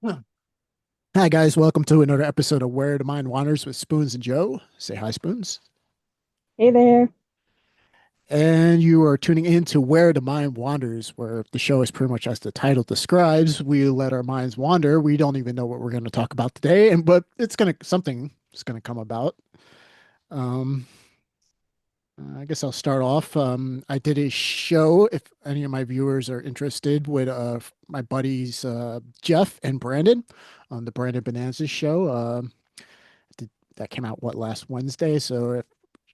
Huh. Hi, guys. Welcome to another episode of Where the Mind Wanders with Spoons and Joe. Say hi, Spoons. Hey there. And you are tuning in to Where the Mind Wanders, where the show is pretty much as the title describes. We let our minds wander. We don't even know what we're going to talk about today, and but it's gonna something is gonna come about. Um, I guess I'll start off. I did a show, if any of my viewers are interested, with my buddies Jeff and Brandon on the Brandon Bonanza show. Did, that came out last Wednesday. So if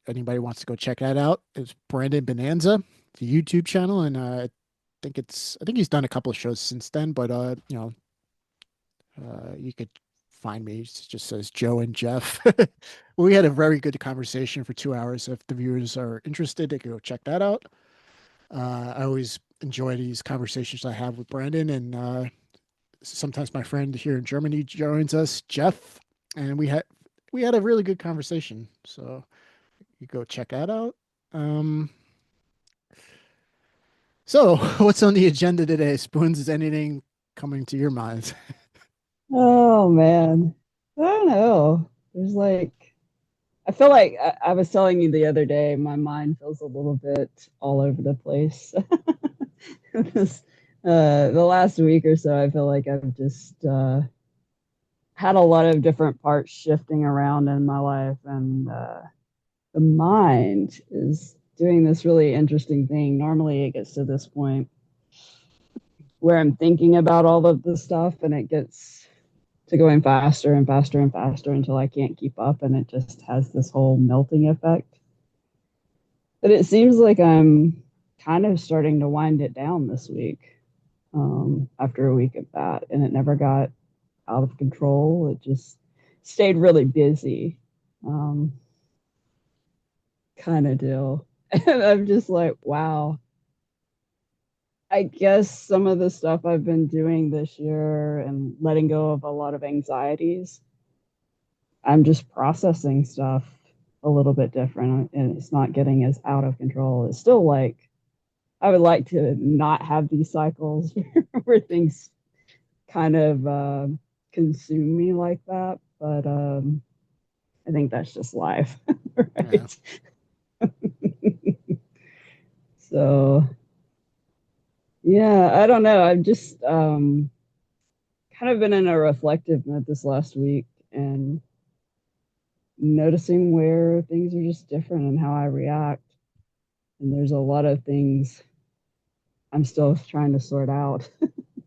anybody wants to go check that out, it's Brandon Bonanza, the YouTube channel, and I think he's done a couple of shows since then. But you could find me. It just says Joe and Jeff. We had a very good conversation for 2 hours. If the viewers are interested, they can go check that out. I always enjoy these conversations I have with Brandon, and sometimes my friend here in Germany joins us, Jeff, and we had a really good conversation. So you go check that out. Um, so what's on the agenda today, Spoons? Is anything coming to your mind? Oh man. I don't know. I feel like I was telling you the other day, my mind feels a little bit all over the place. This, the last week or so, I feel like I've just had a lot of different parts shifting around in my life, and the mind is doing this really interesting thing. Normally, it gets to this point where I'm thinking about all of the stuff, and it gets to going faster and faster and faster until I can't keep up, and it just has this whole melting effect. But it seems like I'm kind of starting to wind it down this week, after a week of that, and it never got out of control. It just stayed really busy, um, kind of deal. And I'm just like, wow. I guess some of the stuff I've been doing this year and letting go of a lot of anxieties, I'm just processing stuff a little bit different, and it's not getting as out of control. It's still like I would like to not have these cycles where things kind of consume me like that, but I think that's just life, Yeah. right? So yeah, I don't know. I've just kind of been in a reflective mode this last week and noticing where things are just different and how I react. And there's a lot of things I'm still trying to sort out.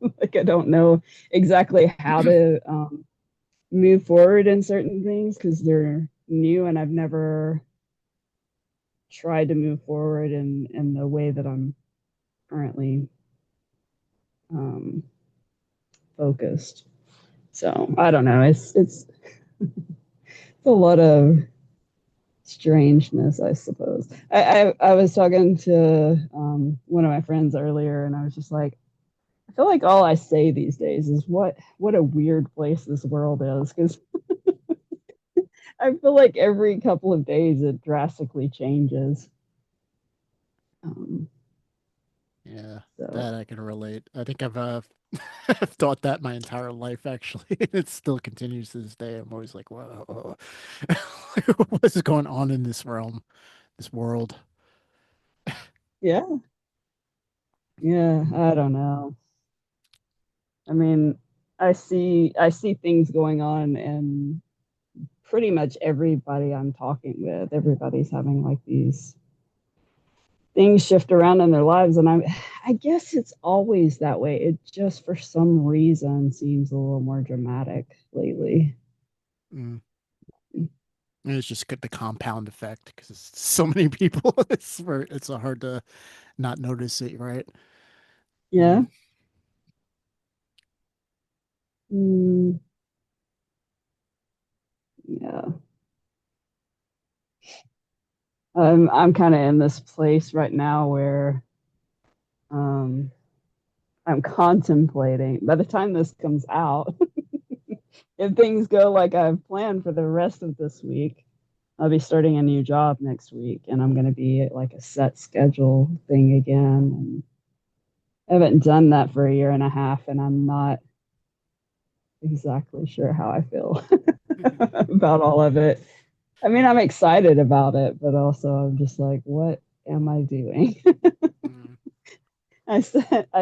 Like I don't know exactly how to move forward in certain things because they're new and I've never tried to move forward in the way that I'm currently um, focused. So I don't know. It's a lot of strangeness, I suppose. I was talking to one of my friends earlier, and I was just like, I feel like all I say these days is what a weird place this world is, because I feel like every couple of days it drastically changes. Um, Yeah, so that I can relate. I think I've I've thought that my entire life actually. It still continues to this day. I'm always like, whoa, what is going on in this realm, this world? yeah, yeah, I don't know. I mean, I see things going on, and pretty much everybody I'm talking with, everybody's having like these things shift around in their lives, and I guess it's always that way. It just for some reason seems a little more dramatic lately. Mm. And it's just the compound effect because it's so many people. It's so hard to not notice it, right? Yeah. Mm. Mm, yeah. I'm kind of in this place right now where um I'm contemplating by the time this comes out, if things go like I've planned for the rest of this week, I'll be starting a new job next week, and I'm going to be at like a set schedule thing again. And I haven't done that for a year and a half, and I'm not exactly sure how I feel about all of it. I mean, I'm excited about it, but also I'm just like, what am I doing? Mm. I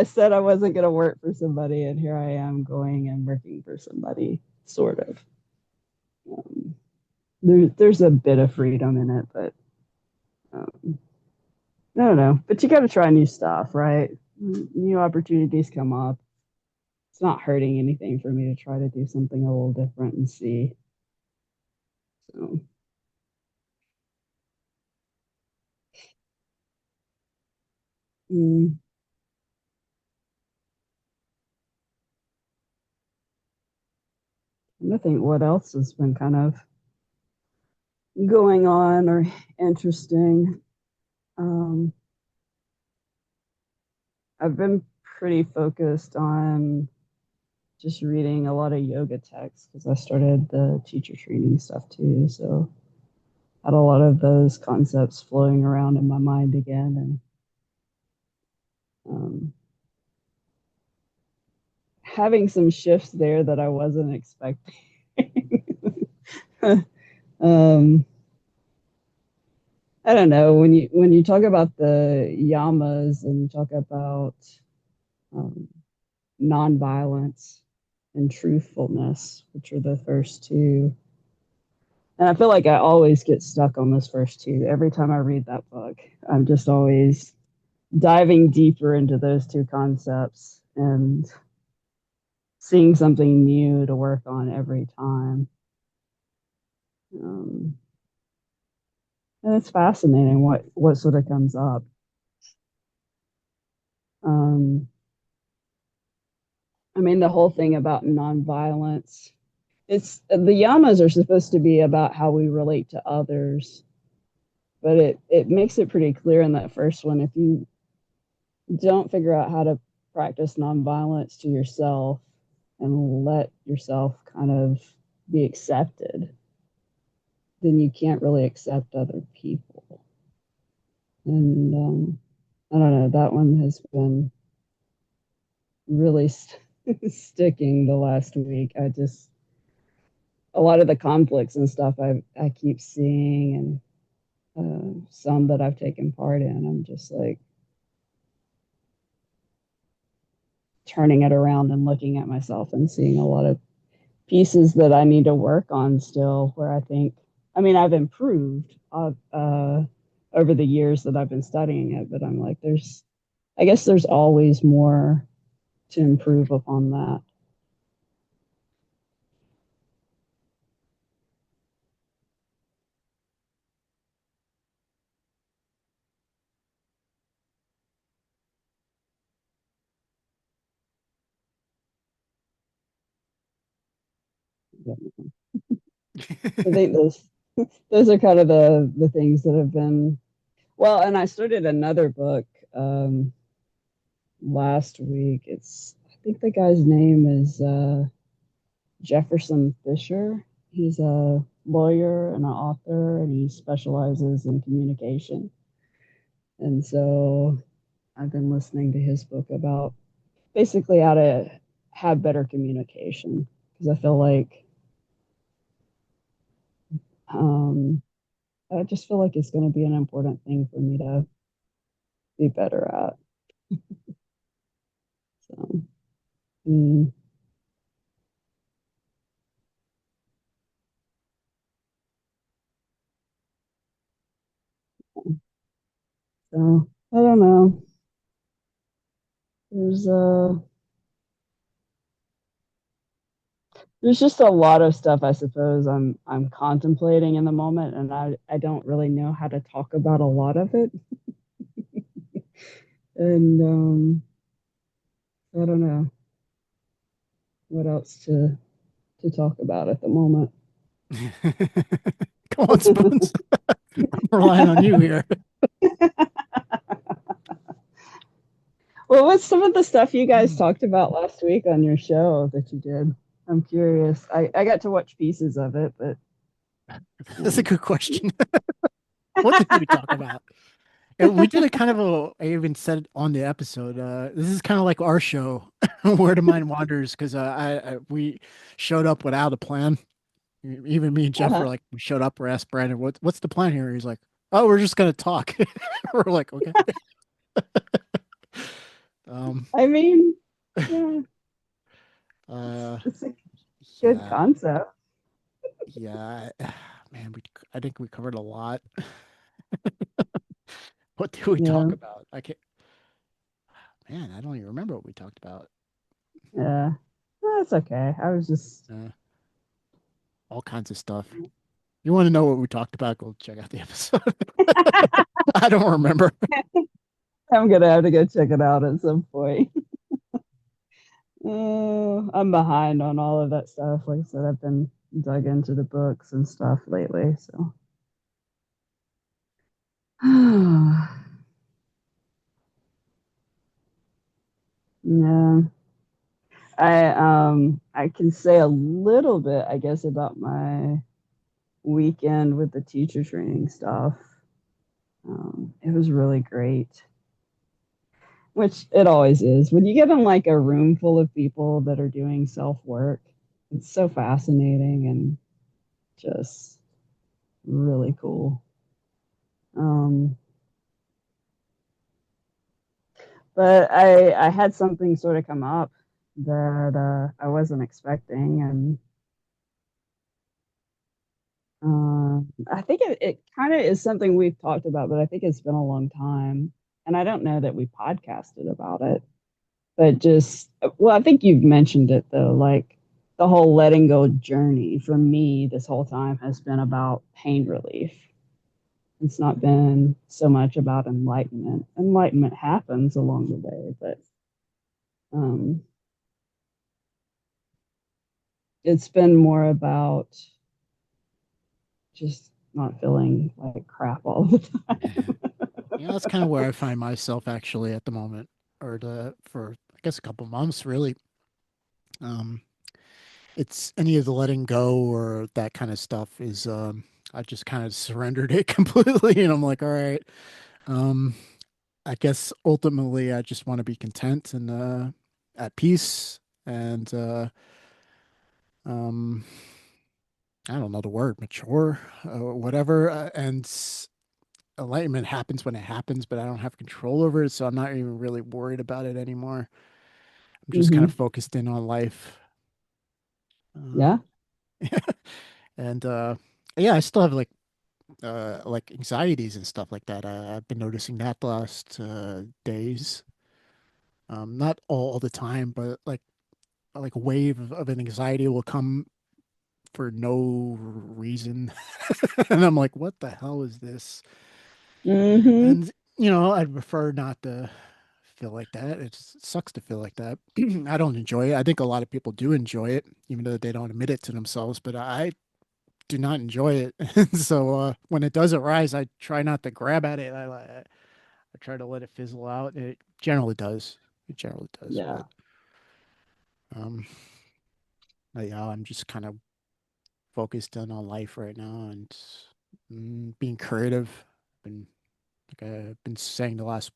said I wasn't going to work for somebody, and here I am going and working for somebody, sort of. Um, there's a bit of freedom in it, but um, I don't know. But you got to try new stuff, right? New opportunities come up. It's not hurting anything for me to try to do something a little different and see. So, mm, I think what else has been kind of going on or interesting. Um, I've been pretty focused on just reading a lot of yoga texts because I started the teacher training stuff too. So had a lot of those concepts floating around in my mind again, and um, having some shifts there that I wasn't expecting. um, I don't know when you talk about the yamas and you talk about um, nonviolence and truthfulness, which are the first two. And I feel like I always get stuck on those first two. Every time I read that book, I'm just always diving deeper into those two concepts and seeing something new to work on every time. Um, and it's fascinating what sort of comes up. Um, I mean, the whole thing about nonviolence. It's the yamas are supposed to be about how we relate to others, but it makes it pretty clear in that first one if you don't figure out how to practice nonviolence to yourself and let yourself kind of be accepted, then you can't really accept other people. And I don't know, that one has been really sticking the last week. I just, a lot of the conflicts and stuff I keep seeing, and some that I've taken part in, I'm just like turning it around and looking at myself and seeing a lot of pieces that I need to work on still. Where I think, I mean, I've improved over the years that I've been studying it, but I'm like, I guess there's always more to improve upon that. I think those are kind of the things that have been well. And I started another book last week. I think the guy's name is Jefferson Fisher. He's a lawyer and an author, and he specializes in communication. And so I've been listening to his book about basically how to have better communication because I feel like um, I just feel like it's going to be an important thing for me to be better at. So, mm, so I don't know. There's uh there's just a lot of stuff I suppose I'm contemplating in the moment, and I don't really know how to talk about a lot of it. And I don't know what else to talk about at the moment. Come on, Spoons. I'm relying on you here. Well, what's some of the stuff you guys talked about last week on your show that you did? I'm curious. I got to watch pieces of it, but That's a um, good question. What did we talk about? We did a kind of a, I even said it on the episode, this is kind of like our show, Where the Mind Wanders, because we showed up without a plan. Even me and Jeff Uh-huh. were like, we showed up, we asked Brandon, what's the plan here? He's like, oh, we're just gonna talk. We're like, okay. Um, I mean, yeah, uh, it's a good yeah, concept. yeah, man, I think we covered a lot. What did we talk Yeah, about? I can't, man, I don't even remember what we talked about. yeah. That's okay. I was just Uh, all kinds of stuff. You want to know what we talked about? Go check out the episode. I don't remember. I'm gonna have to go check it out at some point. I'm behind on all of that stuff. Like I said, I've been dug into the books and stuff lately. So, yeah, I can say a little bit, I guess, about my weekend with the teacher training stuff. It was really great, which it always is. When you get in like a room full of people that are doing self work, it's so fascinating and just really cool. Um, but I had something sort of come up that I wasn't expecting, and I think it kind of is something we've talked about, but I think it's been a long time, and I don't know that we podcasted about it. But just well, I think you've mentioned it though, like the whole letting go journey for me this whole time has been about pain relief. It's not been so much about enlightenment. Enlightenment happens along the way, but um, it's been more about just not feeling like crap all the time. That's kind of where I find myself actually at the moment, or for I guess a couple months really. Um, it's any of the letting go or that kind of stuff is I just kind of surrendered it completely, and I'm like, all right. Um, I guess ultimately I just want to be content and at peace and um I don't know the word, mature, whatever. And enlightenment happens when it happens, but I don't have control over it, so I'm not even really worried about it anymore. I'm just kind of Mm-hmm. focused in on life. Uh, Yeah. and yeah, I still have like anxieties and stuff like that. I've been noticing that the last days. Not all the time, but like a wave of an anxiety will come for no reason. And I'm like, what the hell is this? Mm-hmm. And, I'd prefer not to feel like that. It sucks to feel like that. I don't enjoy it. I think a lot of people do enjoy it, even though they don't admit it to themselves, but I do not enjoy it. So when it does arise, I try not to grab at it. I try to let it fizzle out. It generally does. It generally does. Yeah. Um, but yeah, I'm just kind of focused on life right now and being creative. Been like I've been saying the last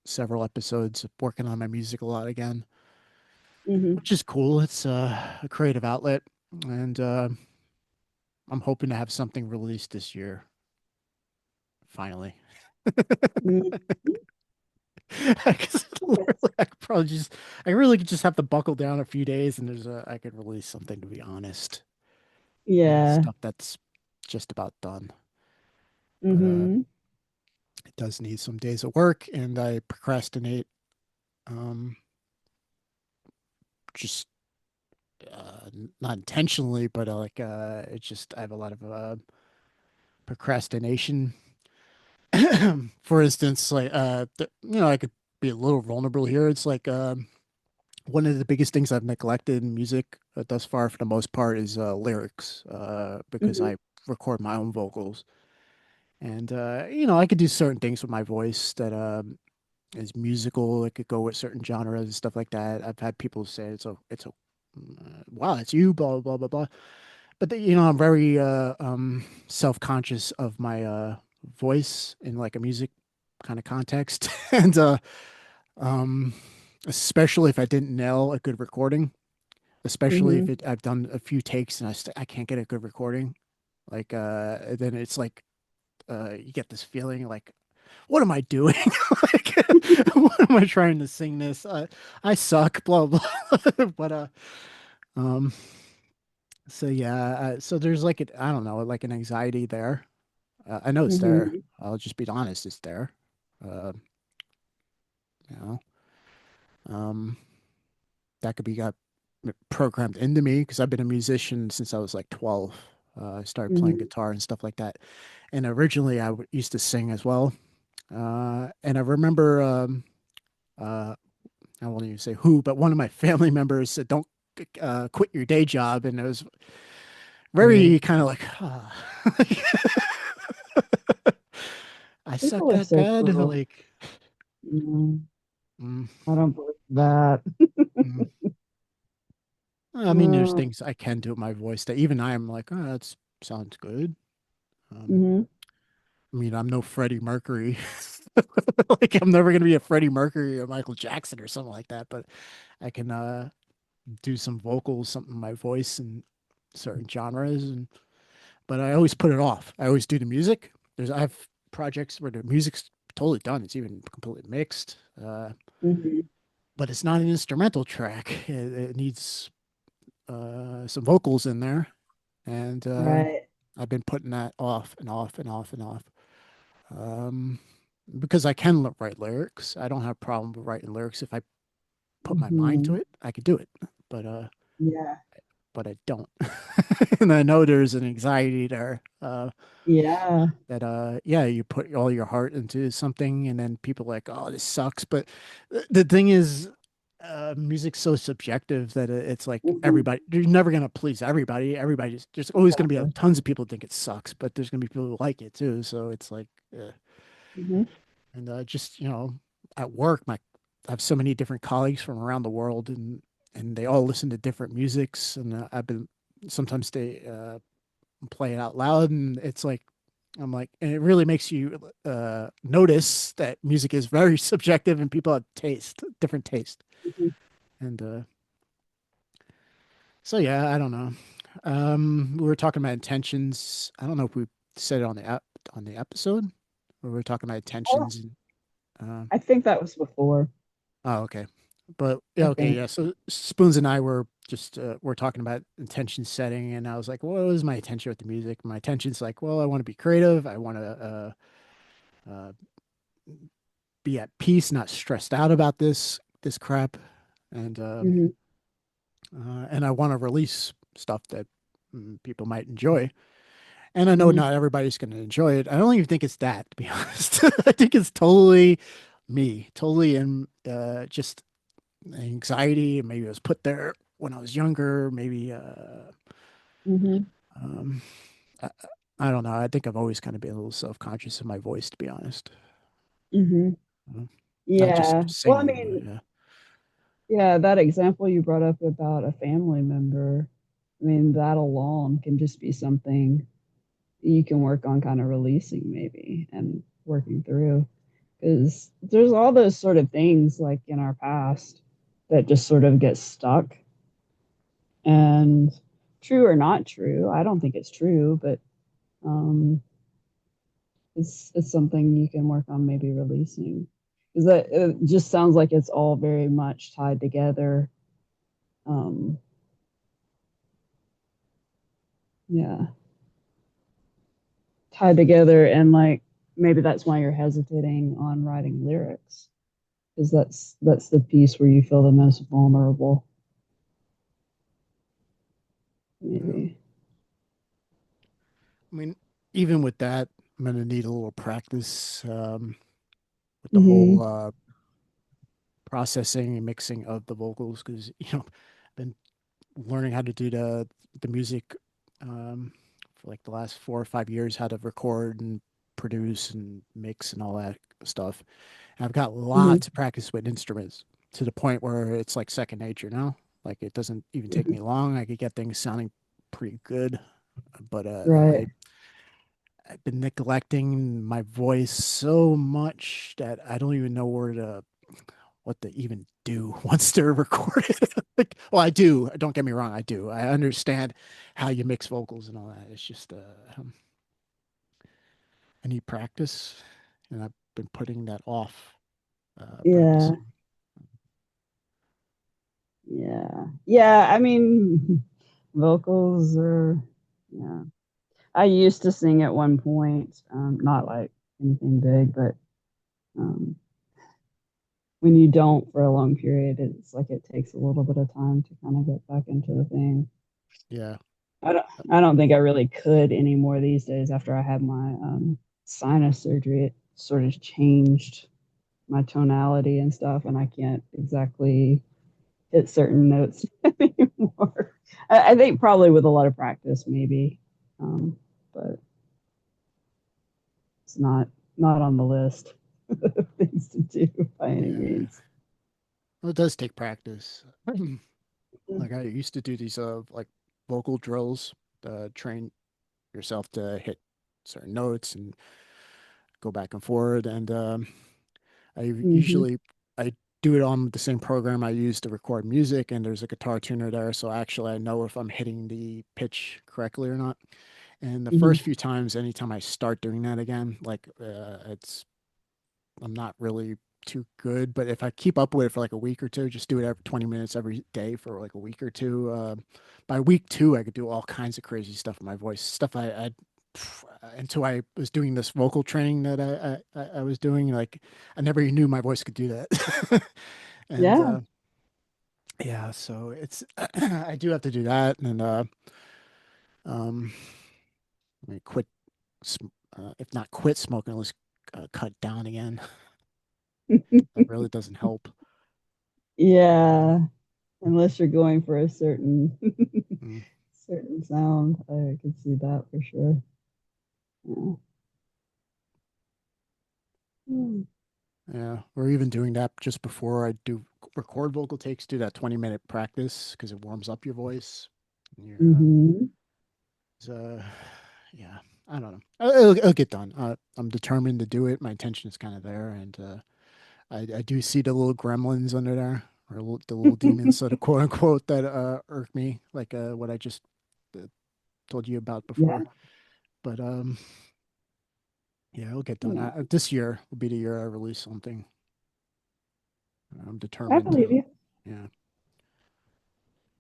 several episodes, working on my music a lot again, Mm-hmm. which is cool. It's a creative outlet, and I'm hoping to have something released this year. Finally, I guess literally, I could probably just, I really could just have to buckle down a few days, and I could release something. To be honest, Yeah. stuff that's just about done, but Mm-hmm. it does need some days of work, and I procrastinate. Um, just not intentionally, but it's just I have a lot of procrastination. For instance, I could be a little vulnerable here. It's like one of the biggest things I've neglected in music thus far, for the most part, is lyrics, because Mm-hmm. I record my own vocals, and I could do certain things with my voice that is musical. It could go with certain genres and stuff like that. I've had people say it's a wow, it's you, blah blah blah blah. But I'm very self-conscious of my voice in like a music. kind of context. And um, especially if I didn't nail a good recording, especially if Mm-hmm. I've done a few takes and I can't get a good recording, like then it's like you get this feeling like, what am I doing? Like, what am I trying to sing this? I suck, blah blah. But um, so yeah, so there's like I don't know, like an anxiety there. I know it's there. Mm-hmm. I'll just be honest, it's there. Uh, you know, um, that could be got programmed into me because I've been a musician since I was like 12. I started playing Mm-hmm. guitar and stuff like that. And originally, used to sing as well. And I remember, uh, I won't even say who, but one of my family members said, "Don't quit your day job," and it was Right. very kind of like, I suck People are that so bad. cruel. Like, Mm, mm, I don't believe that. mm. I mean, there's Uh, things I can do with my voice that even I'm like, oh, that sounds good. Um, mm-hmm. I mean, I'm no Freddie Mercury. Like, I'm never gonna be a Freddie Mercury or Michael Jackson or something like that, but I can do some vocals, something in my voice in certain genres, and but I always put it off. I always do the music. I have projects where the music's totally done. It's even completely mixed, Mm-hmm. but it's not an instrumental track. It needs some vocals in there, and Right. I've been putting that off and off and off and off. Um, because I can write lyrics. I don't have a problem with writing lyrics. If I put my mind to Mm-hmm. it, I could do it. But Yeah. but I don't. And I know there's an anxiety there. Yeah. That yeah, you put all your heart into something and then people are like, oh, this sucks. But the thing is, music's so subjective that it's like Mm-hmm. everybody, you're never gonna please everybody. There's always gonna be Exactly. tons of people who think it sucks, but there's gonna be people who like it too. So it's like Mm-hmm. and just at work, my I have so many different colleagues from around the world, and they all listen to different musics, and I've been sometimes they play it out loud, and it's like I'm like, and it really makes you notice that music is very subjective, and people have different taste, Mm-hmm. and so yeah, I don't know. We were talking about intentions. I don't know if we said it on on the episode, or we were talking about Oh, intentions and. Uh, I think that was before. Oh, okay. But yeah, I okay, think. yeah. So Spoons and I were just we're talking about intention setting, and I was like, "What was my intention with the music?" My intention's like, "Well, I want to be creative. I want to uh, be at peace, not stressed out about this crap, and Mm-hmm. I want to release stuff that people might enjoy." And I know Mm-hmm. not everybody's going to enjoy it. I don't even think it's that, to be honest. I think it's totally me, totally in just anxiety. Maybe it was put there when I was younger. Maybe Mm-hmm. um, I, I don't know. I think I've always kind of been a little self-conscious of my voice, to be honest. Mm-hmm. Uh, Not just Yeah. Well, I singing, but mean, yeah. yeah, that example you brought up about a family member, I mean, that alone can just be something you can work on kind of releasing maybe and working through. Because there's all those sort of things like in our past that just sort of get stuck. And true or not true, I don't think it's true, but um, it's something you can work on maybe releasing. Because that it just sounds like it's all very much tied together. Um, yeah, tied together, and like maybe that's why you're hesitating on writing lyrics, because that's the piece where you feel the most vulnerable. Yeah. Maybe. I mean, even with that, I'm gonna need a little practice with the Mm-hmm. whole processing and mixing of the vocals because I've been learning how to do the music for like the last 4 or 5 years, how to record and produce and mix and all that stuff. And I've got Mm-hmm. lots of practice with instruments to the point where it's like second nature now. Like it doesn't even take me long. I could get things sounding pretty good, but Right. I've been neglecting my voice so much that I don't even know what to even do once they're recorded. Like, well, I do. Don't get me wrong, I do. I understand how you mix vocals and all that. It's just um, I need practice, and I've been putting that off Yeah, practicing. yeah. I mean, vocals are, yeah. I used to sing at one point, not like anything big, but um, when you don't for a long period, it's like it takes a little bit of time to kind of get back into the thing. Yeah, I don't, I don't think I really could anymore these days after I had my sinus surgery. It sort of changed my tonality and stuff, and I can't exactly hit certain notes anymore. I think probably with a lot of practice, maybe, but it's not on the list of things to do by any yeah. means. Well, it does take practice. Like I used to do these like vocal drills to train yourself to hit certain notes and go back and forward. And I Mm-hmm. usually I do it on the same program I use to record music, and there's a guitar tuner there, so actually I know if I'm hitting the pitch correctly or not. And the Mm-hmm. first few times, anytime I start doing that again, like it's I'm not really too good, but if I keep up with it for like a week or two, just do it every 20 minutes every day for like a week or two. By week two, I could do all kinds of crazy stuff with my voice, stuff I until I was doing this vocal training that I was doing. Like I never even knew my voice could do that. And Yeah. yeah, so it's I do have to do that, and um, I mean, if not quit smoking, at least cut down again. That really doesn't help. Yeah. Unless you're going for a Mm. certain sound, I could see that for sure. Yeah. Mm. Yeah, we're even doing that just before I do record vocal takes, do that 20-minute practice because it warms up your voice. And Mm-hmm. it's, yeah, I don't know. It'll get done. I'm determined to do it. My intention is kind of there, and I do see the little gremlins under there, or the little demons, sort of quote unquote, that irk me, like what I just uh, told you about Yeah. before. But yeah, it'll get done. Yeah. This year will be the year I release something. I'm I determined believe to. you. Yeah.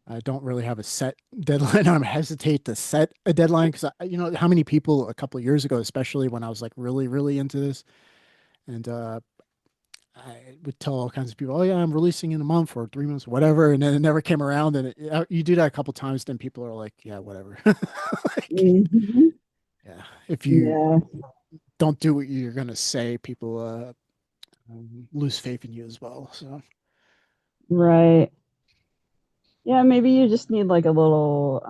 I don't really have a set deadline. I hesitate to set a deadline because you know how many people a couple of years ago, especially when I was like really, really into this, and I would tell all kinds of people, "Oh yeah, I'm releasing in a month or 3 months, whatever," and then it never came around. And you do that a couple of times, then people are like, "Yeah, whatever." Like, Mm-hmm. yeah, if you Yeah. don't do what you're gonna say, people lose faith in you as well. So Right. Yeah, maybe you just need like a little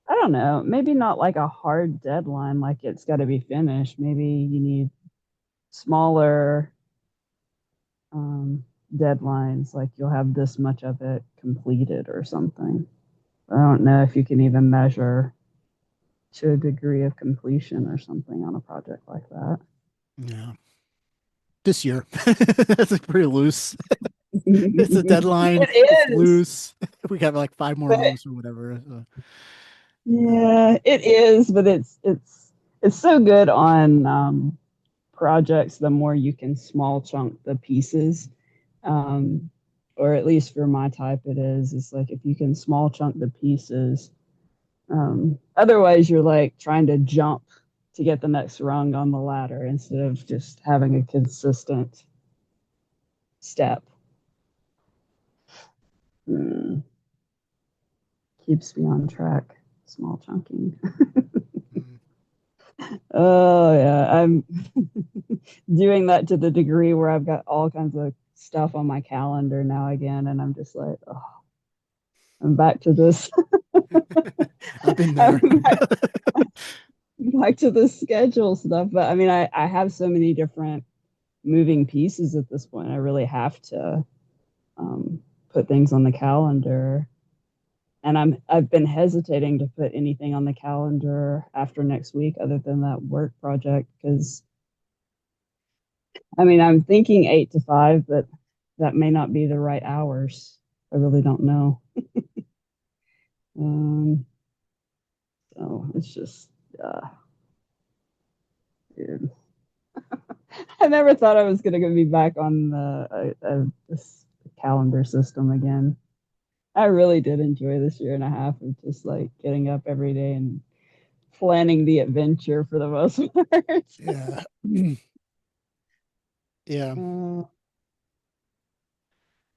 I don't know, maybe not like a hard deadline like it's got to be finished. Maybe you need smaller um deadlines like you'll have this much of it completed or something. I don't know if you can even measure to a degree of completion or something on a project like that. yeah, this year it's pretty loose. It's a deadline. It's It is, loose. We got like 5 more months or whatever. So, yeah, it is, but it's so good on projects. The more you can small chunk the pieces, um, or at least for my type, it is. It's like if you can small chunk the pieces. Otherwise, you're like trying to jump to get the next rung on the ladder instead of just having a consistent step. Hmm. Keeps me on track. Small chunking. mm, Oh yeah, I'm doing that to the degree where I've got all kinds of stuff on my calendar now again, and I'm just like, oh, I'm back to this. I've been I'm there. back to the schedule stuff. But I mean, I have so many different moving pieces at this point. I really have to um, put things on the calendar and I've been hesitating to put anything on the calendar after next week other than that work project because I mean I'm thinking 8 to 5, but that may not be the right hours. I really don't know. Um, so it's just dude. I never thought I was gonna be back on this calendar system again. I really did enjoy this year and a half of just like getting up every day and planning the adventure for the most part. Yeah. Yeah. uh, I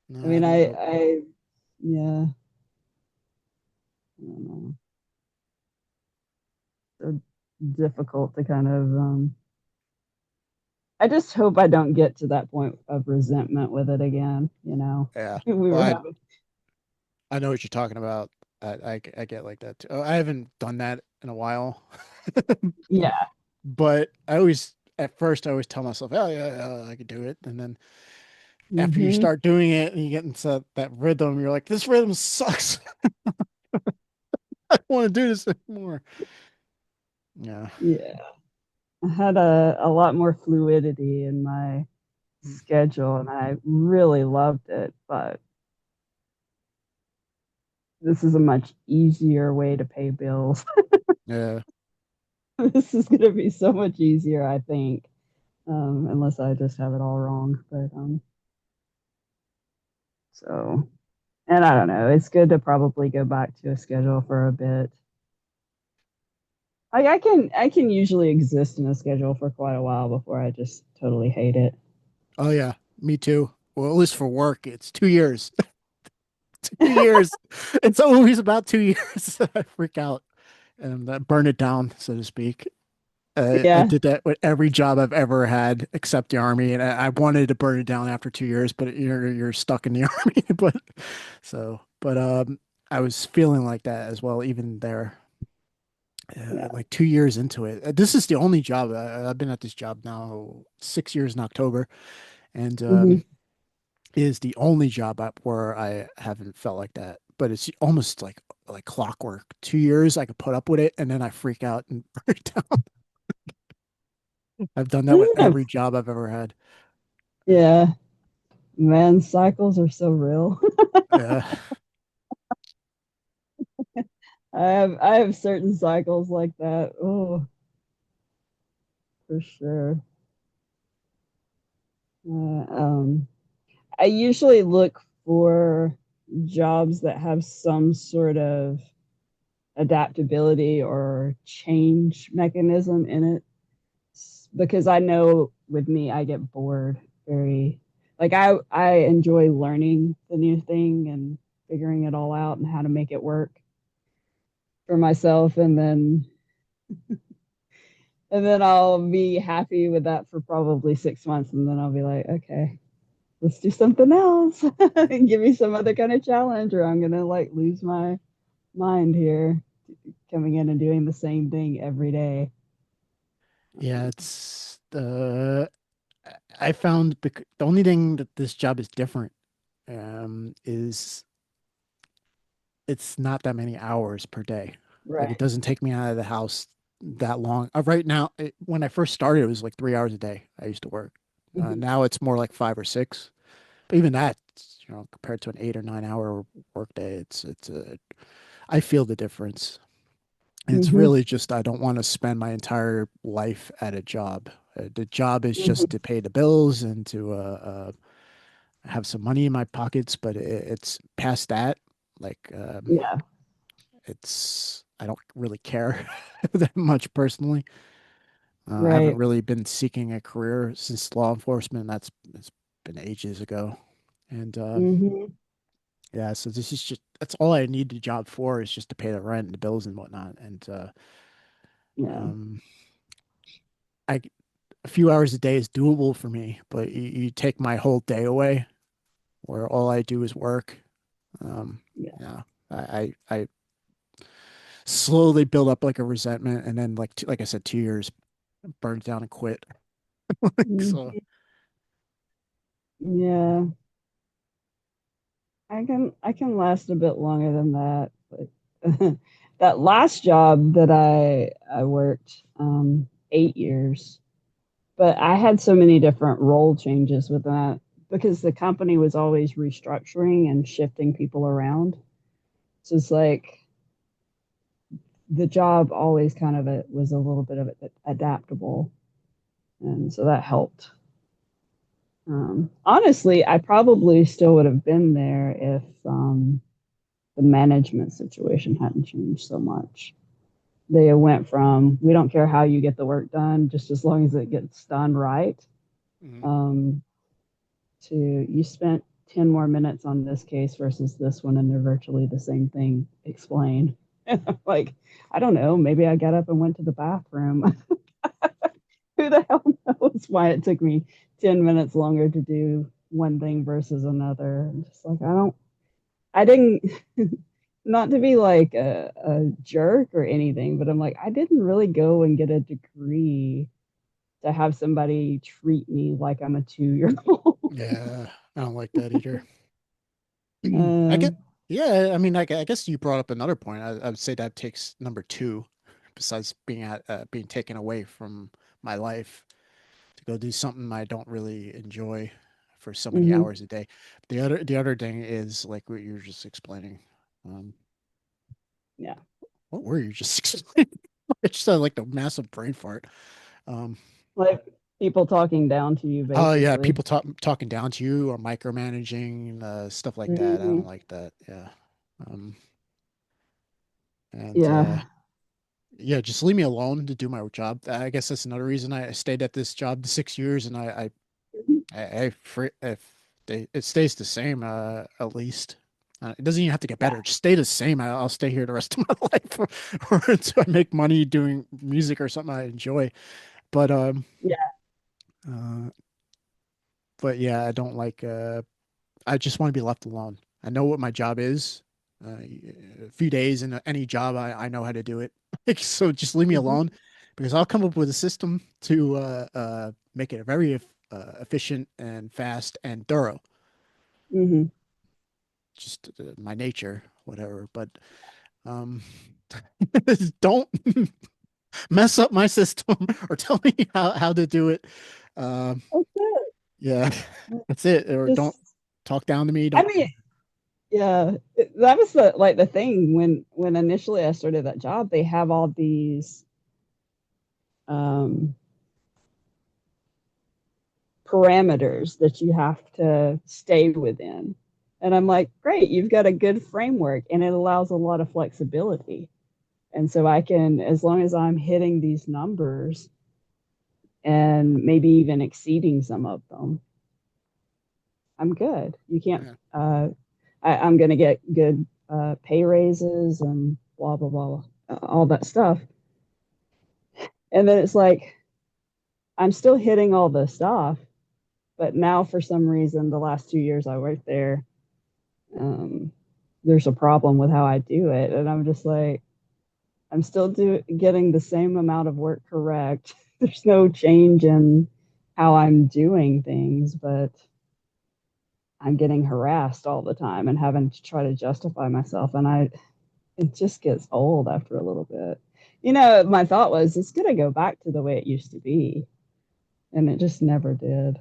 No, I mean, don't know. yeah, I don't know. So difficult to kind of. I just hope I don't get to that point of resentment with it again. Yeah. We Well, were having. I know what you're talking about. I get like that too. I haven't done that in a while, Yeah. but at first I always tell myself, oh yeah, I could do it. And then after you Hmm. start doing it and you get into that rhythm, you're like, this rhythm sucks. I don't want to do this anymore. Yeah. Yeah. I had a lot more fluidity in my schedule, and I really loved it. But this is a much easier way to pay bills. Yeah. This is going to be so much easier, I think, unless I just have it all wrong. But so, and I don't know. It's good to probably go back to a schedule for a bit. Like I can usually exist in a schedule for quite a while before I just totally hate it. Oh yeah. Me too. Well, at least for work, it's 2 years. 2 years. It's always about 2 years that I freak out and burn it down, so to speak. I Yeah, did that with every job I've ever had except the army, and I wanted to burn it down after 2 years, but you're stuck in the army. But I was feeling like that as well, even there, yeah. like 2 years into it. This is the only job I've been at this job now 6 years in October, and Hmm. it is the only job where I haven't felt like that. But it's almost like clockwork. 2 years I could put up with it, and then I freak out and burn it down. I've done that with Yeah, every job I've ever had. yeah. Man, cycles are so real. Yeah. I have certain cycles like that. Oh, for sure. I usually look for jobs that have some sort of adaptability or change mechanism in it because I know with me I get bored very like I enjoy learning the new thing and figuring it all out and how to make it work for myself and then I'll be happy with that for probably 6 months and then I'll be like okay, let's do something else and give me some other kind of challenge or I'm gonna like lose my mind here coming in and doing the same thing every day. Yeah, it's I found the only thing that this job is different is it's not that many hours per day. Like it Right. doesn't take me out of the house that long. Right now, when I first started, it was like 3 hours a day I used to work. Mhm. Now it's more like 5 or 6. But even that, compared to an 8 or 9 hour workday, I feel the difference. And it's Mhm. really just I don't want to spend my entire life at a job. The job is just Mhm. to pay the bills and to have some money in my pockets, but it's past that. Like Yeah. it's I don't really care that much personally. I haven't Right. really been seeking a career since law enforcement. It's been ages ago, and Mhm. yeah, so this is just that's all I need the job for is just to pay the rent and the bills and whatnot. And Yeah. um, I a few hours a day is doable for me, but you take my whole day away, where all I do is work. Um, Yeah. yeah, I slowly build up like a resentment, and then like I said, 2 years burned down and quit. So Mhm. Yeah. I can last a bit longer than that, but that last job that I worked 8 years, but I had so many different role changes with that because the company was always restructuring and shifting people around. So it's like the job always kind of was a little bit of it adaptable, and so that helped. Honestly, I probably still would have been there if the management situation hadn't changed so much. They went from we don't care how you get the work done, just as long as it gets done right, Mhm. um, to you spent 10 more minutes on this case versus this one, and they're virtually the same thing. Explain. Like, I don't know. Maybe I got up and went to the bathroom. Who the hell knows why it took me 10 minutes longer to do one thing versus another? I'm just like, I didn't, not to be like a jerk or anything, but I'm like, I didn't really go and get a degree to have somebody treat me like I'm a 2 year old. Yeah, I don't like that either. I uh, get, yeah, I mean, I guess you brought up another point. I would say that takes number two, besides being taken away from my life to go do something I don't really enjoy for so many mm-hmm, hours a day. The other thing is like what you were just explaining. Um, yeah. what were you just explaining? It just sounded like the massive brain fart. Um, Like people talking down to you, oh yeah, basically. people talking down to you or micromanaging, stuff like that. I Mm-hmm. don't like that. Yeah. Um, and Yeah. yeah, just leave me alone to do my job. I guess that's another reason I stayed at this job 6 years, and if it stays the same, at least. It doesn't even have to get Yeah. better. Just stay the same. I'll stay here the rest of my life, or until I make money doing music or something I enjoy. But Yeah. uh, but yeah, I don't like. I just want to be left alone. I know what my job is. A few days in any job, I know how to do it. So just leave me Mm-hmm. alone, because I'll come up with a system to make it very efficient and fast and thorough. Mm-hmm. Just my nature, whatever. But um, don't mess up my system or tell me how to do it. Um, That's yeah, that's it. Or it. don't Just, talk down to me. I Don't. mean, yeah, that was the thing when initially I started that job. They have all these um, parameters that you have to stay within, and I'm like, great, you've got a good framework, and it allows a lot of flexibility. And so I can, as long as I'm hitting these numbers and maybe even exceeding some of them, I'm good. You can't. Yeah. I'm going to get good pay raises and blah blah blah, all that stuff. And then it's like I'm still hitting all the stuff, but now for some reason, the last 2 years I worked there, um, there's a problem with how I do it, and I'm just like, I'm still getting the same amount of work correct. There's no change in how I'm doing things, but I'm getting harassed all the time and having to try to justify myself. And it just gets old after a little bit. My thought was it's going to go back to the way it used to be. And it just never did,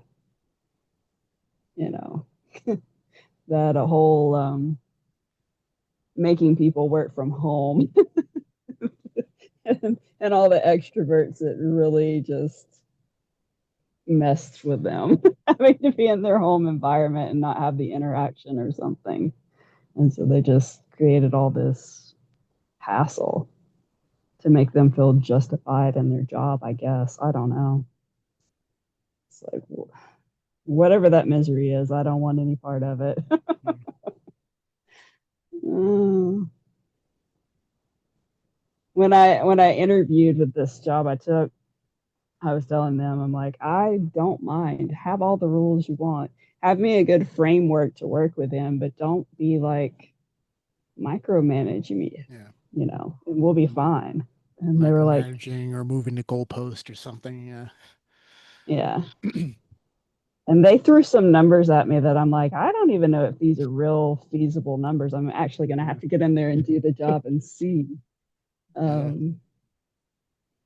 you know, that a whole making people work from home and all the extroverts that really just messed with them having to be in their home environment and not have the interaction or something. And so they just created all this hassle to make them feel justified in their job, I guess. I don't know. It's like whatever that misery is, I don't want any part of it. When I interviewed with this job I took, I was telling them, I'm like, I don't mind. Have all the rules you want. Have me a good framework to work within, but don't be like micromanaging me, Yeah. and we'll be M- fine. And they were like, Micromanaging or moving the goalpost or something. Yeah. yeah. And they threw some numbers at me that I'm like, I don't even know if these are real feasible numbers. I'm actually going to have to get in there and do the job and see. Yeah. Um,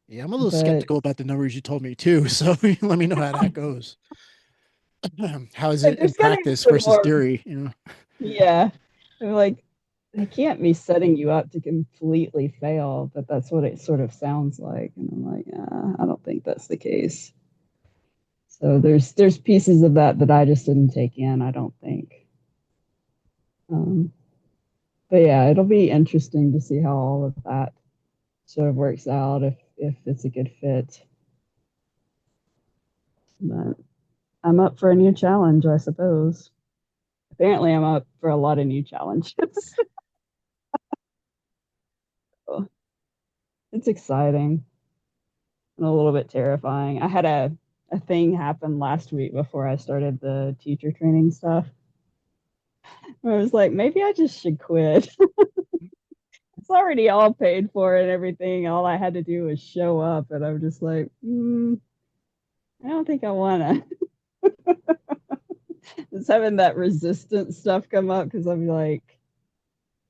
Yeah, I'm a little but skeptical about the numbers you told me too. So let me know how that goes. How is like, it in there's got to be practice some versus more. theory? Yeah. I'm like, they can't be setting you up to completely fail, but that's what it sort of sounds like. And I'm like, I don't think that's the case. So there's pieces of that that I just didn't take in, I don't think. Um, but yeah, it'll be interesting to see how all of that sort of works out if it's a good fit. But I'm up for a new challenge, I suppose. Apparently, I'm up for a lot of new challenges. So it's exciting and a little bit terrifying. I had a thing happen last week before I started the teacher training stuff. I was like, maybe I just should quit. It's already all paid for and everything. All I had to do was show up, and I'm just like, I don't think I want to. Just having that resistance stuff come up because I'm like,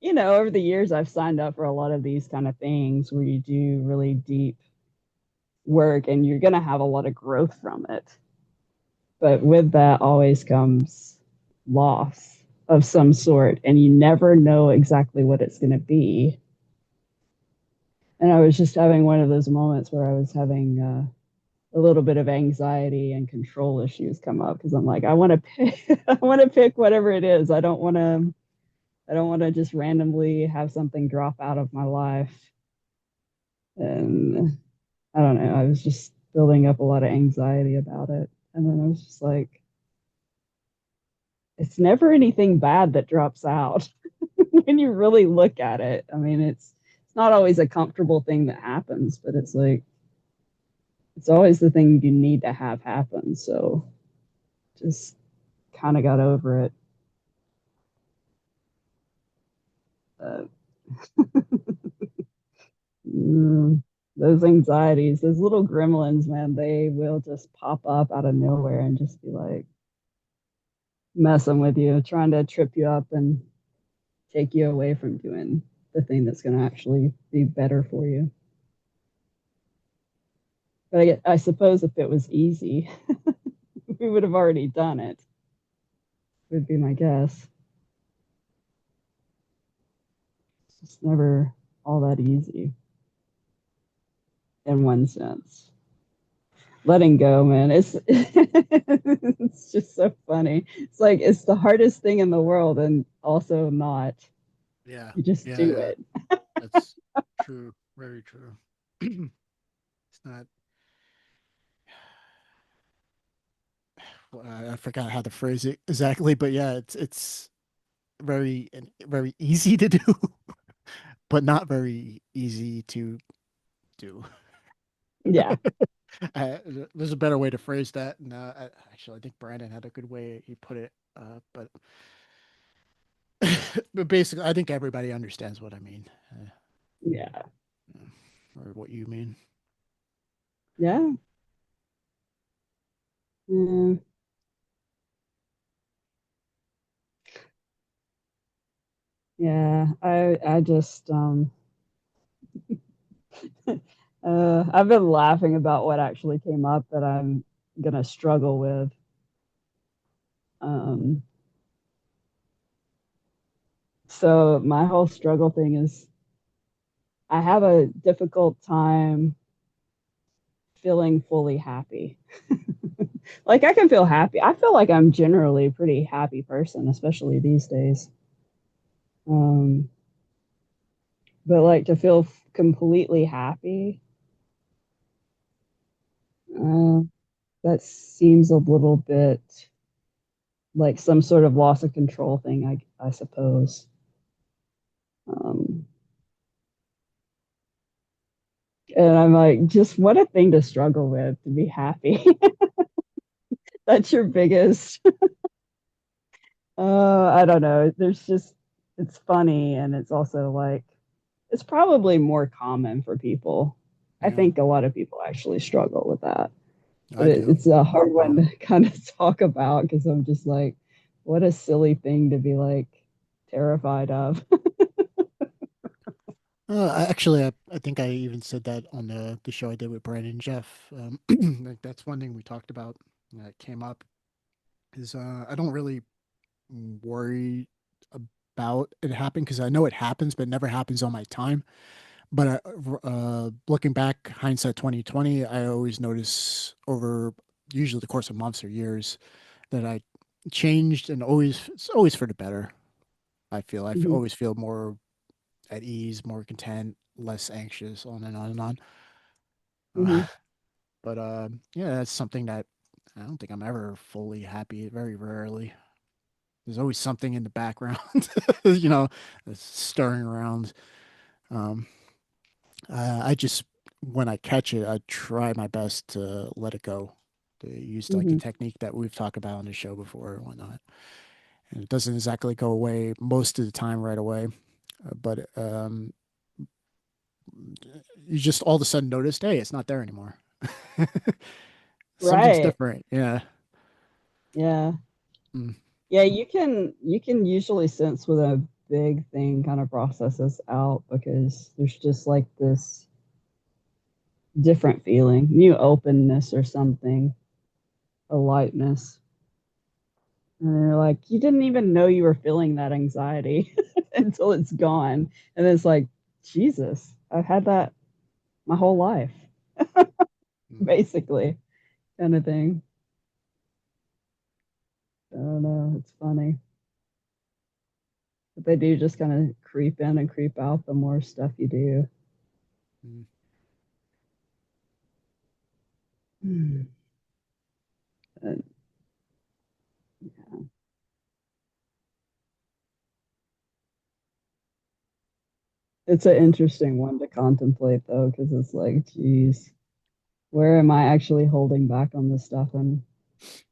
over the years, I've signed up for a lot of these kind of things where you do really deep work and you're going to have a lot of growth from it. But with that always comes loss of some sort, and you never know exactly what it's going to be. And I was just having one of those moments where I was having a little bit of anxiety and control issues come up because I'm like, I want to pick, I want to pick whatever it is. I don't want to just randomly have something drop out of my life. And I don't know. I was just building up a lot of anxiety about it. And then I was just like, it's never anything bad that drops out when you really look at it. I mean, it's not always a comfortable thing that happens, but it's like it's always the thing you need to have happen. So just kind of got over it. Uh, mm, those anxieties, those little gremlins, man, they will just pop up out of nowhere and just be like messing with you, trying to trip you up and take you away from doing the thing that's going to actually be better for you. But I suppose if it was easy, we would have already done it, would be my guess. It's never all that easy in one sense. Letting go, man, it's just so funny. It's like it's the hardest thing in the world and also not. Yeah, You just yeah, do yeah. it. That's true. Very true. It's not. I forgot how to phrase it exactly, but yeah, it's very easy to do, but not very easy to do. Yeah. There's a better way to phrase that. And actually, I think Brandon had a good way he put it. But but basically, I think everybody understands what I mean, Yeah. or what you mean. Yeah. Mm, yeah. I just I've been laughing about what actually came up that I'm gonna struggle with. Um, so my whole struggle thing is I have a difficult time feeling fully happy. Like I can feel happy. I feel like I'm generally a pretty happy person, especially these days. Um, but like to feel completely happy, uh, that seems a little bit like some sort of loss of control thing, I suppose. Um, and I'm like, just what a thing to struggle with to be happy. That's your biggest. I don't know. There's just it's funny, and it's also like it's probably more common for people. I Yeah. think a lot of people actually struggle with that. But I do. it's a hard Yeah. one to kind of talk about because I'm just like, what a silly thing to be like terrified of. I think I even said that on the show I did with Brandon and Jeff. Like that's one thing we talked about that came up is I don't really worry about it happening because I know it happens, but it never happens on my time. But looking back, hindsight 2020, I always notice over usually the course of months or years that I changed and it's always for the better. Hmm. Always feel more at ease, more content, less anxious, on and on and on. Uh, Hmm. but yeah, that's something that I don't think I'm ever fully happy. Very rarely. There's always something in the background, that's stirring around. Um, I just when I catch it, I try my best to let it go. To use like a Hmm. technique that we've talked about on the show before and whatnot. And it doesn't exactly go away most of the time right away, but you just all of a sudden noticed, hey, it's not there anymore. Something's Right. different. Yeah. Yeah. Mm, Yeah, you can usually sense when a big thing kind of processes out because there's just like this different feeling, new openness or something, a lightness. And they're like, you didn't even know you were feeling that anxiety until it's gone. And it's like, Jesus, I've had that my whole life, mm, basically, kind of thing. I don't know. It's funny. But they do just kind of creep in and creep out the more stuff you do. mm. Hmm. It's an Yeah. interesting one to contemplate, though, because it's like, geez, where am I actually holding back on this stuff and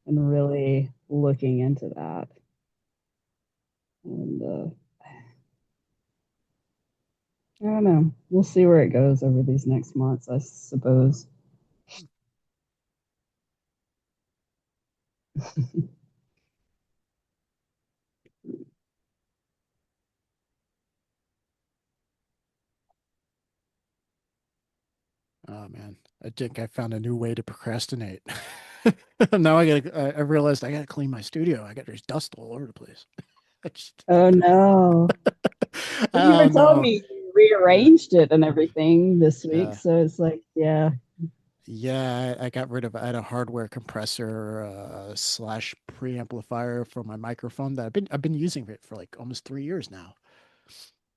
really looking into that? And I don't know. We'll see where it goes over these next months, I suppose. Oh man, I think I found a new way to procrastinate. Now I realized I gotta clean my studio. There's dust all over the place. I just, Oh no. Well, you were oh telling no. me you Yeah. rearranged it and everything this week, Yeah. so it's like, yeah. Yeah, I got rid of, I had a hardware compressor slash preamplifier for my microphone that I've been using it for like almost 3 years now.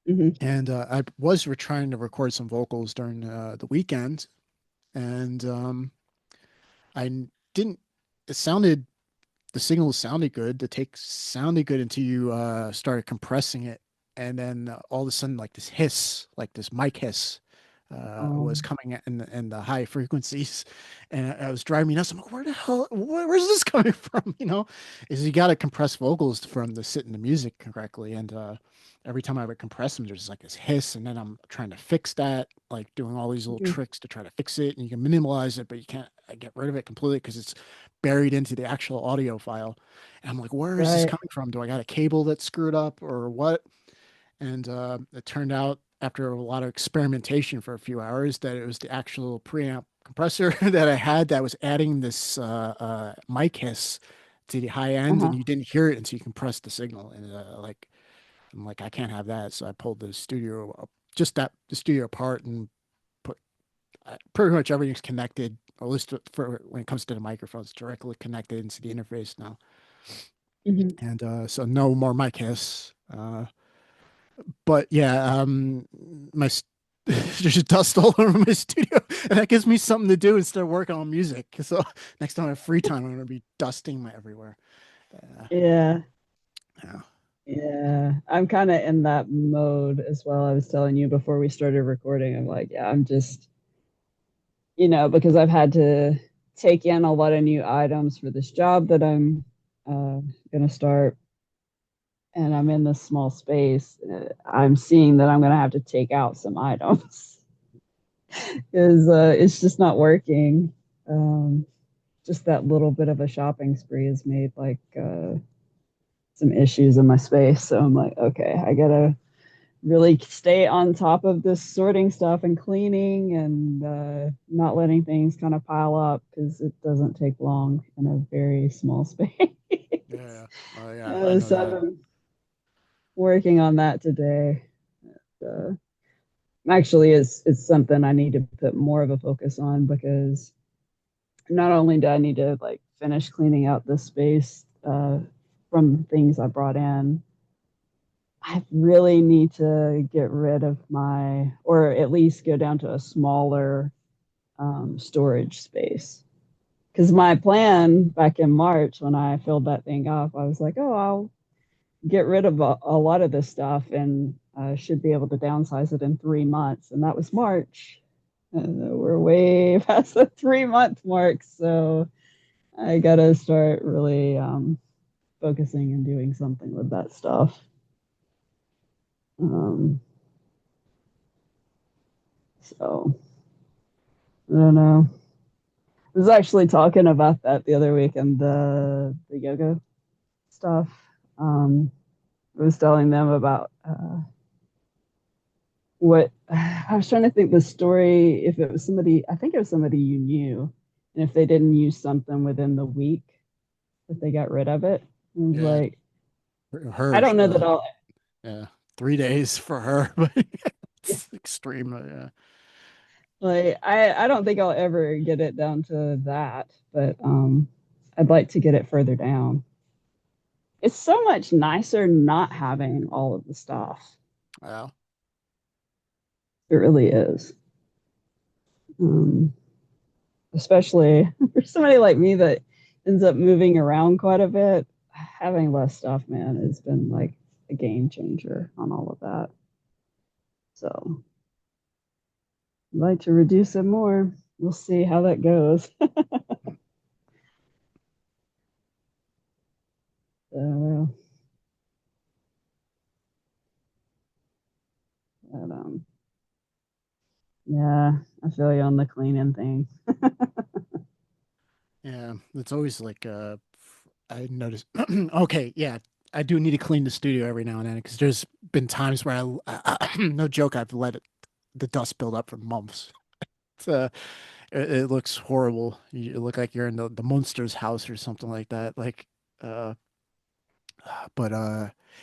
Hmm. And I was trying to record some vocals during the weekend, and I didn't. It sounded the signal sounded good. The take sounded good until you started compressing it, and then all of a sudden, like this hiss, like this mic hiss, was coming in the high frequencies, and I was driving me nuts. I'm like, where the hell? Where's this coming from? Is you got to compress vocals for them to sit in the music correctly, and every time I would compress them, there's like this hiss, and then I'm trying to fix that, like doing all these little Hmm. tricks to try to fix it, and you can minimize it, but you can't get rid of it completely because it's buried into the actual audio file. And I'm like, where is this Right. coming from? Do I got a cable that's screwed up or what? And it turned out after a lot of experimentation for a few hours that it was the actual preamp compressor that I had that was adding this mic hiss to the high end, Uh-huh. and you didn't hear it until you compressed the signal. And I'm like, I can't have that. So I pulled the studio up, just the studio apart, and put pretty much everything's connected, or at least for when it comes to the microphones, directly connected into the interface now. Hmm. And so no more mic hiss. But yeah, there's dust all over my studio, and that gives me something to do instead of working on music. So next time I have free time, I'm gonna be dusting my everywhere. Uh, Yeah. yeah. Yeah, I'm kind of in that mode as well. I was telling you before we started recording, I'm like, yeah, I'm just, because I've had to take in a lot of new items for this job that I'm going to start, and I'm in this small space. I'm seeing that I'm going to have to take out some items because it's just not working. Um, just that little bit of a shopping spree has made like some issues in my space. So I'm like, okay, I gotta really stay on top of this sorting stuff and cleaning and not letting things kind of pile up because it doesn't take long in a very small space. Yeah. Oh yeah, I know So I've that. been working on that today. Uh, Actually, it's something I need to put more of a focus on because not only do I need to like finish cleaning out this space from things I brought in, I really need to get rid of my, or at least go down to a smaller storage space. Because my plan back in March when I filled that thing up, I was like, oh, I'll get rid of a lot of this stuff and should be able to downsize it in 3 months. And that was March. And we're way past the 3 month mark. So I got to start really focusing and doing something with that stuff. Um, so I don't know. I was actually talking about that the other week and the yoga stuff. Um, I was telling them about what I was trying to think the story. If it was somebody, I think it was somebody you knew, and if they didn't use something within the week, that they got rid of it. I was Yeah, like, I her. don't know that I'll. Yeah, 3 days for her, but it's extreme. Yeah. Like I don't think I'll ever get it down to that, but I'd like to get it further down. It's so much nicer not having all of the stuff. Well, It really is. Um, Especially for somebody like me that ends up moving around quite a bit. Having less stuff, man, has been like a game changer on all of that. So I'd like to reduce it more. We'll see how that goes. So, but, yeah, I feel you on the cleaning thing. yeah, it's always like I noticed. Okay, yeah, I do need to clean the studio every now and then because there's been times where no joke, I've let the dust build up for months. It's, it looks horrible. You look like you're in the monster's house or something like that. Like, uh, but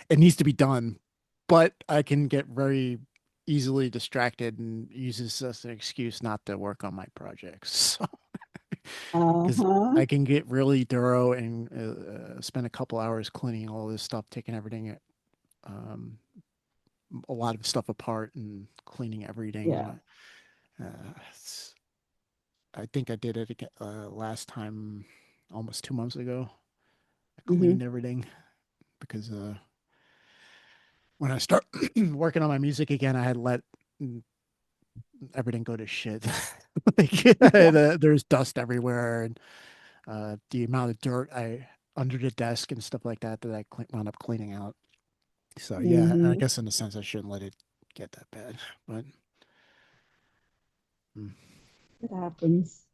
it needs to be done. But I can get very easily distracted and use this as an excuse not to work on my projects. Because Uh-huh. I can get really thorough and spend a couple hours cleaning all this stuff, taking everything, um, a lot of stuff apart and cleaning everything. Yeah. And I think I did it again, last time, almost 2 months ago. I Hmm. cleaned everything because when I start working on my music again, I had let everything go to shit. Like, Yeah. there's dust everywhere, and the amount of dirt I under the desk and stuff like that that I wound up cleaning out. So yeah, I Hmm. guess in a sense I shouldn't let it get that bad, but mm, It happens.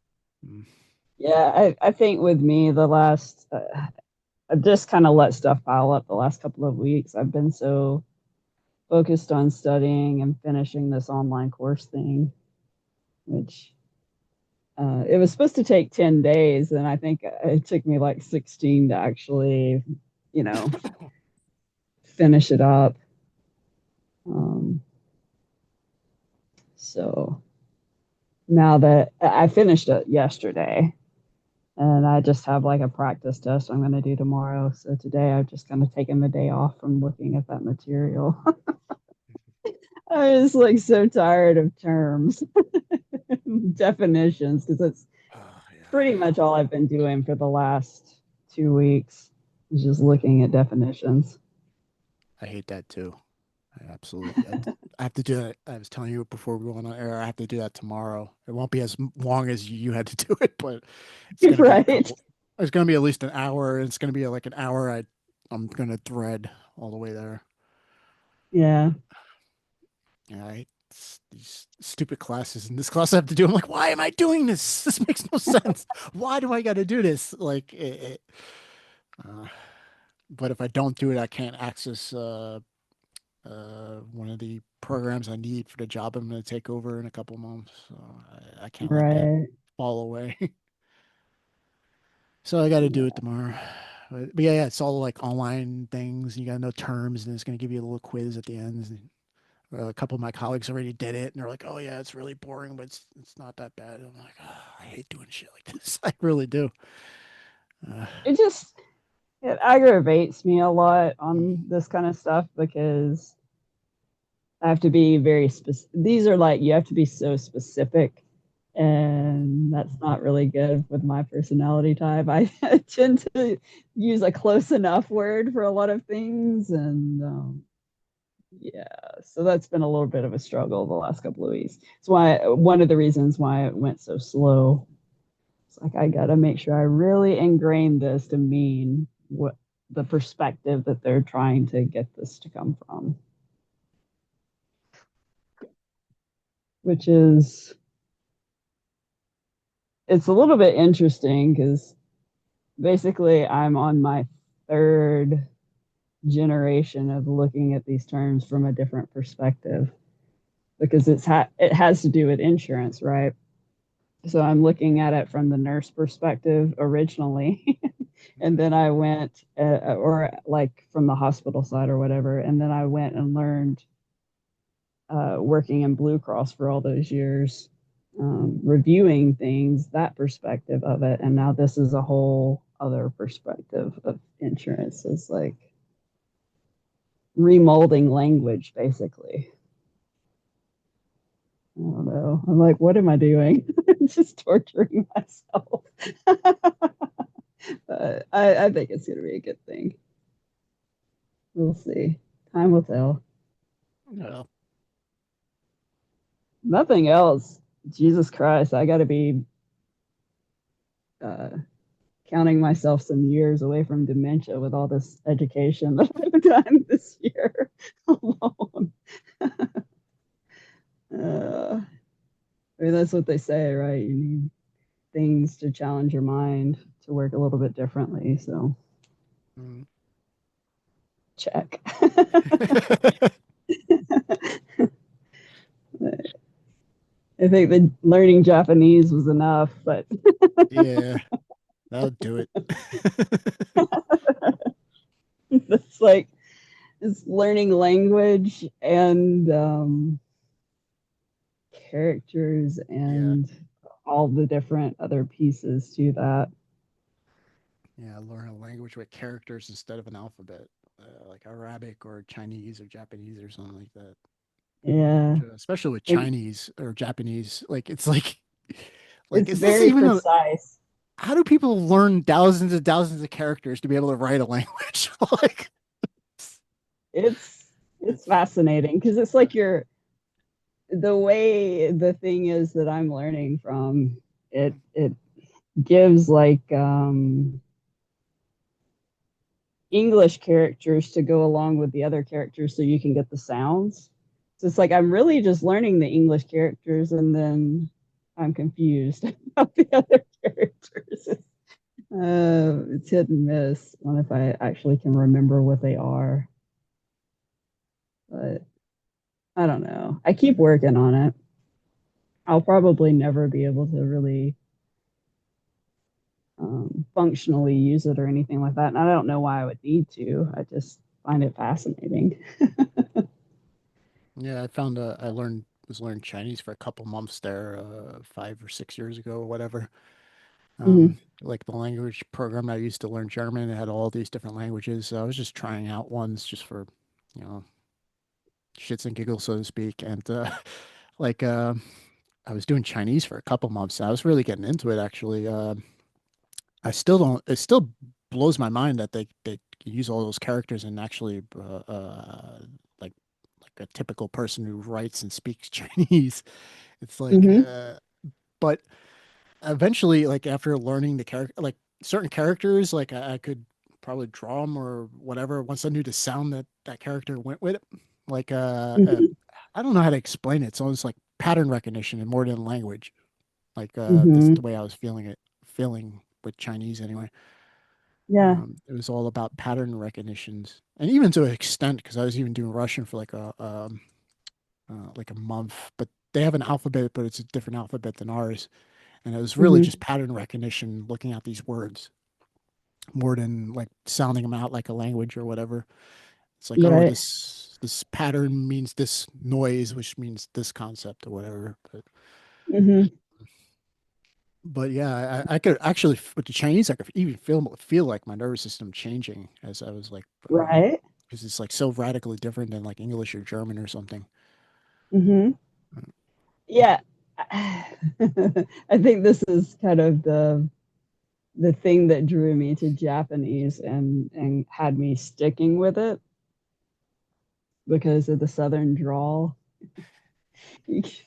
mm, Yeah, I think with me, I've just kind of let stuff pile up the last couple of weeks. I've been so focused on studying and finishing this online course thing, which it was supposed to take 10 days. And I think it took me like 16 to actually, you know, finish it up. Um, so now that I finished it yesterday, and I just have like a practice test I'm going to do tomorrow. So today I've just kind of taken the day off from looking at that material. I was like so tired of terms, definitions, because that's pretty yeah, much all I've been doing for the last 2 weeks is just looking at definitions. I hate that too. I absolutely. I have to do that. I was telling you before we went on air. I have to do that tomorrow. It won't be as long as you had to do it, but it's gonna be a Right. couple. It's gonna be at least an hour. It's gonna be like an hour. I'm gonna thread all the way there. Yeah. Yeah, these stupid classes and this class I have to do. I'm like, why am I doing this? This makes no sense. Why do I got to do this? Uh, but if I don't do it, I can't access one of the programs I need for the job I'm going to take over in a couple months. So I can't let that Right. fall away. So I got to do it tomorrow. But yeah, it's all like online things. You got to know terms, and it's going to give you a little quiz at the end. And, a couple of my colleagues already did it, and they're like, "Oh yeah, it's really boring, but it's not that bad." And I'm like, oh, "I hate doing shit like this. I really do." Uh, It just it aggravates me a lot mm, on this kind of stuff because I have to be very specific. These are like you have to be so specific, and that's not really good with my personality type. I tend to use a close enough word for a lot of things, and yeah, so that's been a little bit of a struggle the last couple of weeks. It's why one of the reasons why it went so slow. It's like I got to make sure I really ingrain this to mean what the perspective that they're trying to get this to come from, which is it's a little bit interesting because basically I'm on my third generation of looking at these terms from a different perspective because it has to do with insurance, right? So I'm looking at it from the nurse perspective originally, and then I went or like from the hospital side or whatever, and then I went and learned working in Blue Cross for all those years, reviewing things, that perspective of it, and now this is a whole other perspective of insurance. It's like remolding language, basically. I don't know. I'm like, what am I doing? Just torturing myself. But I think it's going to be a good thing. We'll see. Time will tell. no. Nothing else. Jesus Christ, I got to be uh, counting myself some years away from dementia with all this education that I've done this year alone. I mean, that's what they say, right? You need things to challenge your mind to work a little bit differently. So, Mm. check. I think that learning Japanese was enough, but Yeah, that'll do it. it's like it's learning language and characters Yeah, and all the different other pieces to that. yeah. Learn a language with characters instead of an alphabet, like Arabic or Chinese or Japanese or something like that. Yeah, Especially with it, Chinese or Japanese, like like, it's is this very even a? precise. How do people learn thousands and thousands of characters to be able to write a language? Like, It's it's it's fascinating because it's like you're the way the thing is that I'm learning from it gives like English characters to go along with the other characters so you can get the sounds. So it's like I'm really just learning the English characters and then I'm confused about the other characters. It's hit and miss on if I actually can remember what they are. But I don't know. I keep working on it. I'll probably never be able to really functionally use it or anything like that. And I don't know why I would need to. I just find it fascinating. yeah. I learned Chinese for a couple months there, 5 or 6 years ago or whatever. Mm-hmm. Like the language program I used to learn German, it had all these different languages. So I was just trying out ones just for, you know, shits and giggles, so to speak. And like I was doing Chinese for a couple months. I was really getting into it actually. I still don't. It still blows my mind that they use all those characters and actually like like a typical person who writes and speaks Chinese. It's like, Mm-hmm. but eventually, like after learning the character, like certain characters, like I could probably draw them or whatever once I knew the sound that that character went with it. Like Mm-hmm. I don't know how to explain it. It's almost like pattern recognition and more than language. Like that's Hmm. the way I was feeling with Chinese anyway. Yeah. It was all about pattern recognitions, and even to an extent, because I was even doing Russian for like a month. But they have an alphabet, but it's a different alphabet than ours, and it was really Hmm. just pattern recognition, looking at these words more than like sounding them out like a language or whatever. It's like, oh, Right. this pattern means this noise, which means this concept or whatever. Hmm. But yeah, I could actually with the Chinese, I could even feel like my nervous system changing as I was like, Right. because it's like so radically different than like English or German or something. Hmm. Yeah. I think this is kind of the thing that drew me to Japanese and had me sticking with it because of the southern drawl. This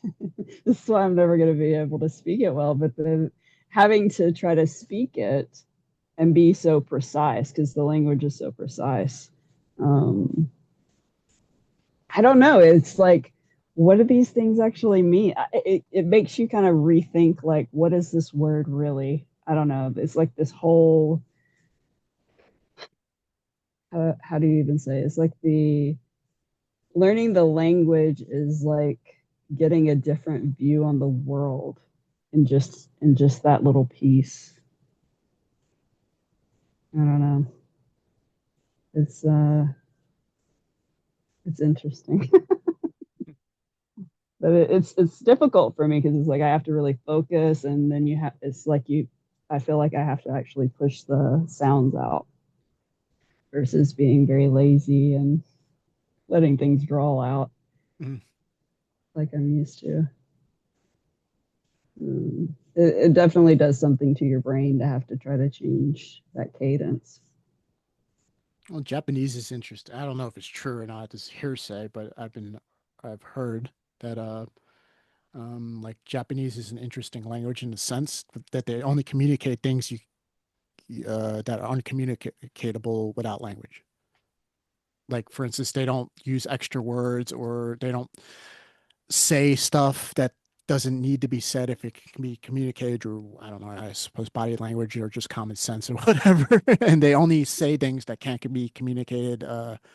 is why I'm never going to be able to speak it well, but the having to try to speak it and be so precise because the language is so precise. Um, I don't know. It's like, what do these things actually mean? It makes you kind of rethink, like, what is this word really? I don't know. It's like this whole, how do you even say it? It's like the learning the language is like getting a different view on the world in just that little piece. I don't know. It's interesting. But it's difficult for me because it's like I have to really focus, and then you have it's like you. I feel like I have to actually push the sounds out versus being very lazy and letting things draw out Mm. like I'm used to. It definitely does something to your brain to have to try to change that cadence. Well, Japanese is interesting. I don't know if it's true or not. It's hearsay, but I've heard that like Japanese is an interesting language in the sense that they only communicate things that are uncommunicatable without language. Like for instance, they don't use extra words or they don't say stuff that doesn't need to be said if it can be communicated through, I don't know, I suppose body language or just common sense or whatever. And they only say things that can't be communicated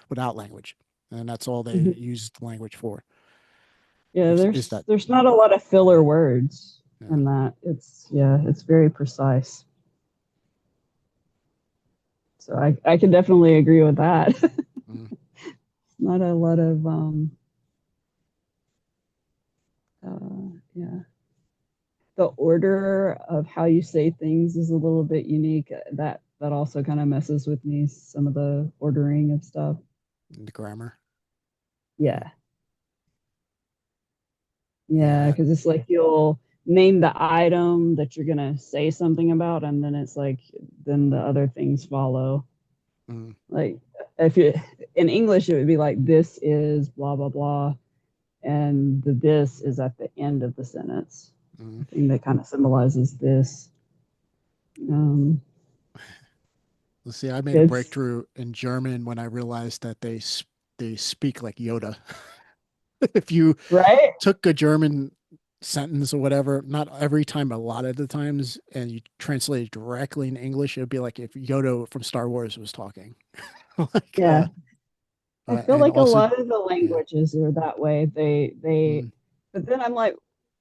without language. And that's all they Mhm. use the language for. Yeah, Is there's that, there's not a lot of filler words yeah. in that. It's very precise. So I can definitely agree with that. Mm. Not a lot of yeah. The order of how you say things is a little bit unique. That also kind of messes with me. Some of the ordering of stuff. The grammar. Mm. Yeah, yeah, Yeah. because it's like you'll name the item that you're gonna say something about, and then it's like then the other things follow. Mm. Like if you in English, it would be like this is blah blah blah, and the this is at the end of the sentence. Mm. The thing that kind of symbolizes this. Um, Let's see, I made a it's breakthrough in German when I realized that they speak like Yoda. If you right. took a German sentence or whatever, not every time, but a lot of the times, and you translate it directly in English, it'd be like if Yoda from Star Wars was talking. Like, Yeah, I feel and like a also, lot of the yeah, languages are that way. They, mm, but then I'm like,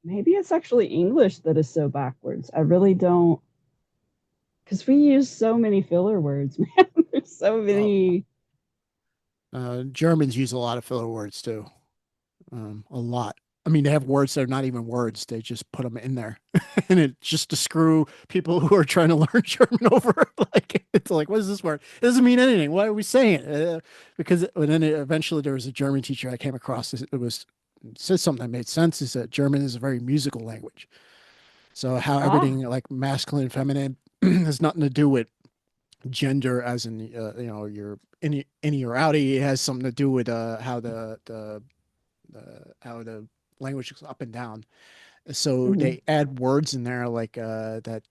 maybe it's actually English that is so backwards. I really don't, because we use so many filler words, man. There's so oh, many. Germans use a lot of filler words too. A lot. I mean, they have words that are not even words. They just put them in there, and it's just to screw people who are trying to learn German over. Like, it's like, what is this word? It doesn't mean anything. Why are we saying it? Because and then eventually there was a German teacher I came across. It said something that made sense. Is that German is a very musical language. So how Ah, everything like masculine and feminine has nothing to do with gender, as in your innie or outie. It has something to do with how the language goes up and down. So mhm. they add words in there like that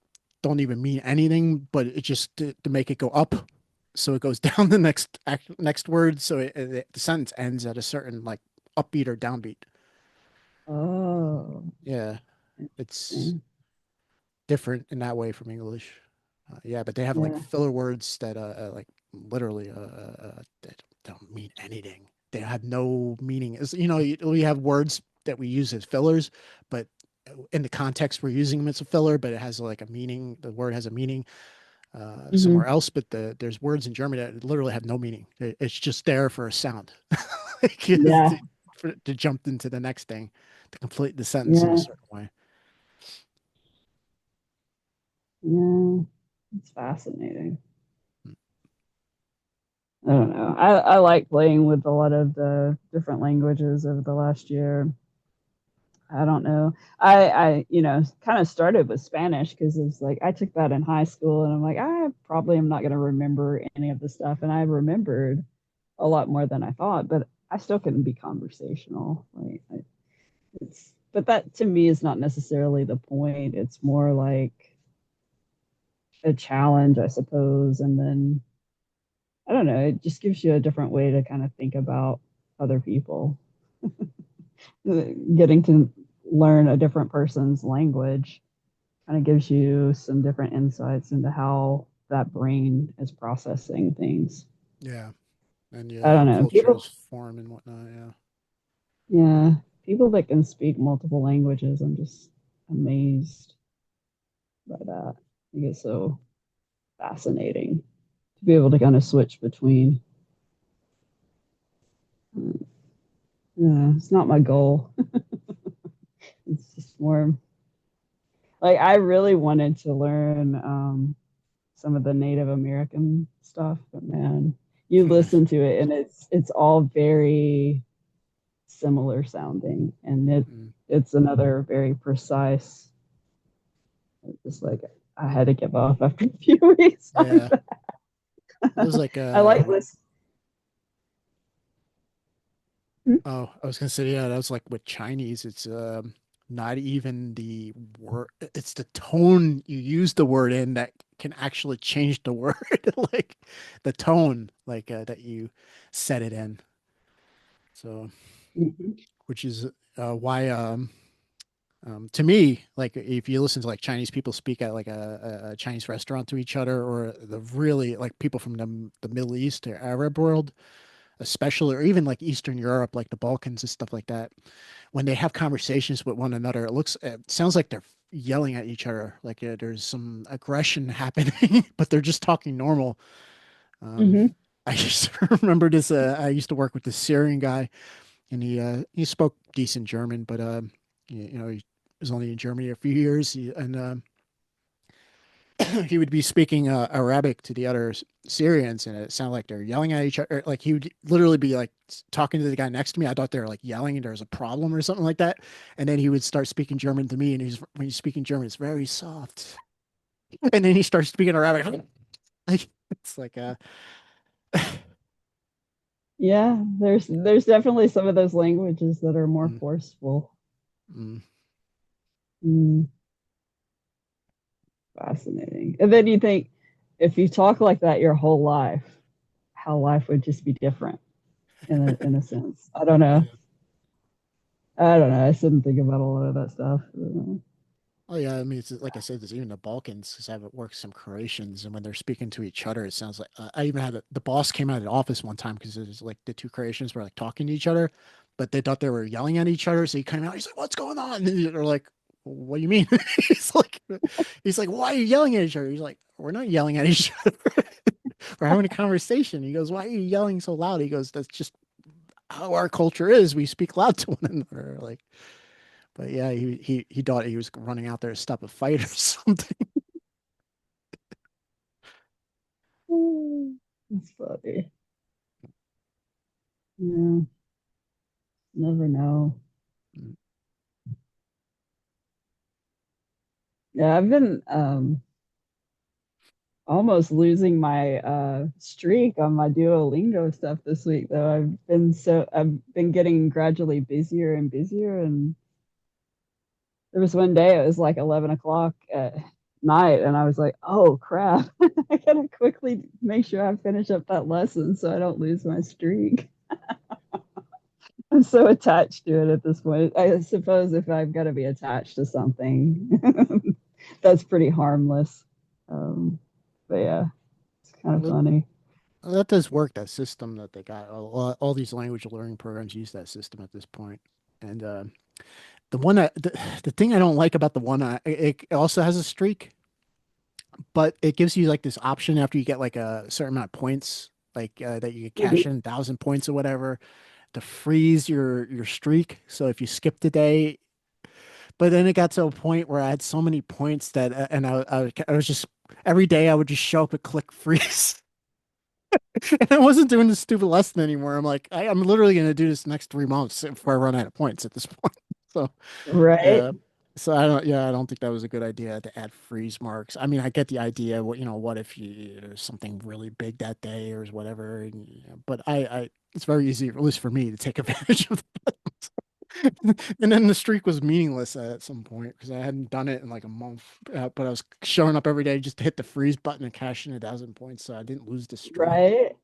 don't even mean anything, but it just to make it go up. So it goes down the next word. So the sentence ends at a certain like upbeat or downbeat. Oh, Yeah, it's interesting. different in that way from English. Yeah, but they have like Yeah. filler words that like literally that don't mean anything. They have no meaning. As you know, we have words that we use as fillers, but in the context we're using them as a filler, but it has like a meaning. The word has a meaning somewhere Hmm. else, but there's words in German that literally have no meaning. It's just there for a sound, like, Yeah. to jump into the next thing, to complete the sentence in a Yeah. certain way. Yeah. It's fascinating. I don't know. I like playing with a lot of the different languages over the last year. I don't know. I kind of started with Spanish because it's like I took that in high school, and I'm like, I probably am not going to remember any of the stuff, and I remembered a lot more than I thought, but I still couldn't be conversational. But that to me is not necessarily the point. It's more like a challenge, I suppose, and then I don't know. It just gives you a different way to kind of think about other people. Getting to learn a different person's language kind of gives you some different insights into how that brain is processing things. Yeah, and I yeah, how don't know. cultures People, form and whatnot. Yeah. yeah, people that can speak multiple languages, I'm just amazed by that. I think it's so fascinating to be able to kind of switch between. Yeah, it's not my goal. It's just more like I really wanted to learn some of the Native American stuff, but man, you listen to it and it's all very similar sounding, and Mm, it's another very precise. It's like I had to give up after a few weeks on yeah. It was that. like I like this. oh, I was gonna say, yeah, that was like with Chinese, it's not even the word, it's the tone you use the word in that can actually change the word. Like the tone, like that you set it in. So, Mhm. which is why to me, like if you listen to like Chinese people speak at like a Chinese restaurant to each other, or the really like people from the Middle East or Arab world, especially, or even like Eastern Europe, like the Balkans and stuff like that, when they have conversations with one another, it sounds like they're yelling at each other, like there's some aggression happening, but they're just talking normal. Um, Mhm. I just remember this. I used to work with this Syrian guy, and he spoke decent German, but he was only in Germany a few years, and he would be speaking Arabic to the other Syrians, and it sounded like they're yelling at each other. Like he would literally be like talking to the guy next to me. I thought they were like yelling, and there was a problem or something like that. And then he would start speaking German to me, and when he's speaking German, it's very soft. And then he starts speaking Arabic. Like it's like Yeah, there's definitely some of those languages that are more mm, forceful. mm, Mm, fascinating. And then you think if you talk like that your whole life, how life would just be different in a sense. I don't know. yeah. I don't know. I shouldn't think about a lot of that stuff. Oh yeah, I mean, it's like I said, there's even the Balkans because I've worked some Croatians, and when they're speaking to each other, it sounds like I even had the boss came out of the office one time because it was like the two Croatians were like talking to each other, but they thought they were yelling at each other. So he came out, he's like, "What's going on?" And they're like, "What do you mean?" he's like, "He's like, why are you yelling at each other?" He's like, "We're not yelling at each other. We're having a conversation." He goes, "Why are you yelling so loud?" He goes, "That's just how our culture is. We speak loud to one another." Like. But yeah, he thought he was running out there to stop a fight or something. It's funny. Yeah, never know. Yeah, I've been almost losing my streak on my Duolingo stuff this week though. I've been getting gradually busier and busier, and there was one day it was like 11 o'clock at night and I was like, oh crap. I gotta quickly make sure I finish up that lesson so I don't lose my streak. I'm so attached to it at this point. I suppose if I've got to be attached to something, that's pretty harmless. Um, but yeah, it's kind of Well, funny. that does work, that system that they got. All these language learning programs use that system at this point. And the thing I don't like about the one, it also has a streak, but it gives you like this option after you get like a certain amount of points, like that you can cash in 1,000 points or whatever, to freeze your streak. So if you skip the day, but then it got to a point where I had so many points that, and I was just every day I would just show up and click freeze. And I wasn't doing this stupid lesson anymore. I'm like, I'm literally going to do this next 3 months before I run out of points at this point. So, Right, yeah. So I don't, yeah, I don't think that was a good idea to add freeze marks. I mean, I get the idea. What if there's something really big that day or whatever? But it's very easy, at least for me, to take advantage of that. And then the streak was meaningless at some point because I hadn't done it in like a month. But I was showing up every day just to hit the freeze button and cash in 1,000 points, so I didn't lose the streak. right.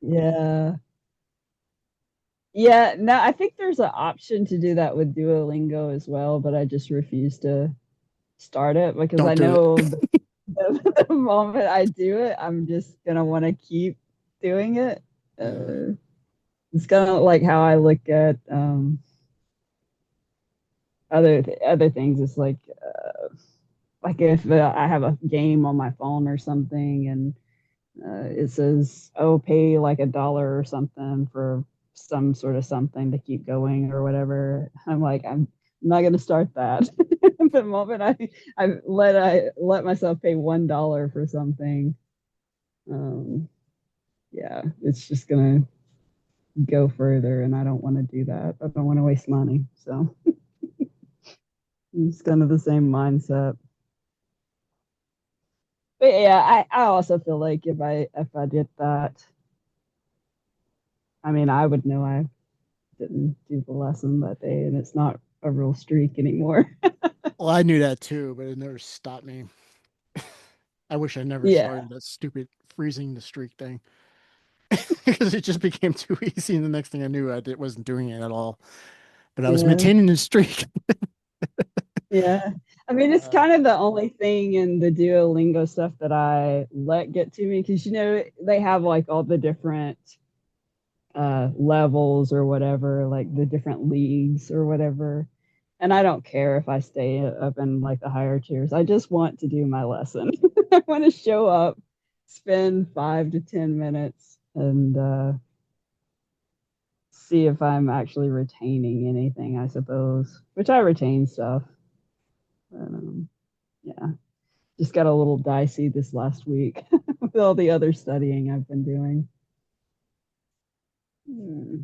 Yeah. Yeah, no, I think there's an option to do that with Duolingo as well, but I just refuse to start it because Don't I do it. know the moment I do it, I'm just gonna want to keep doing it. Yeah. Uh, it's kind of like how I look at other things. It's like if I have a game on my phone or something, and it says, "Oh, pay like $1 or something for some sort of something to keep going or whatever." I'm like, I'm not going to start that. The moment I let myself pay $1 for something, um, yeah, it's just gonna go further, and I don't want to do that. I don't want to waste money, so it's kind of the same mindset. But yeah, I also feel like if I did that, I mean, I would know I didn't do the lesson that day, and it's not a real streak anymore. Well, I knew that too, but it never stopped me. I wish I never Yeah, started that stupid freezing the streak thing because it just became too easy. And the next thing I knew, wasn't doing it at all. But I was yeah, maintaining the streak. yeah. I mean, it's Uh, kind of the only thing in the Duolingo stuff that I let get to me because they have like all the different levels or whatever, like the different leagues or whatever. And I don't care if I stay up in like the higher tiers. I just want to do my lesson. I want to show up, spend 5 to 10 minutes, and see if I'm actually retaining anything, I suppose, which I retain stuff. But, yeah, just got a little dicey this last week with all the other studying I've been doing. Hmm.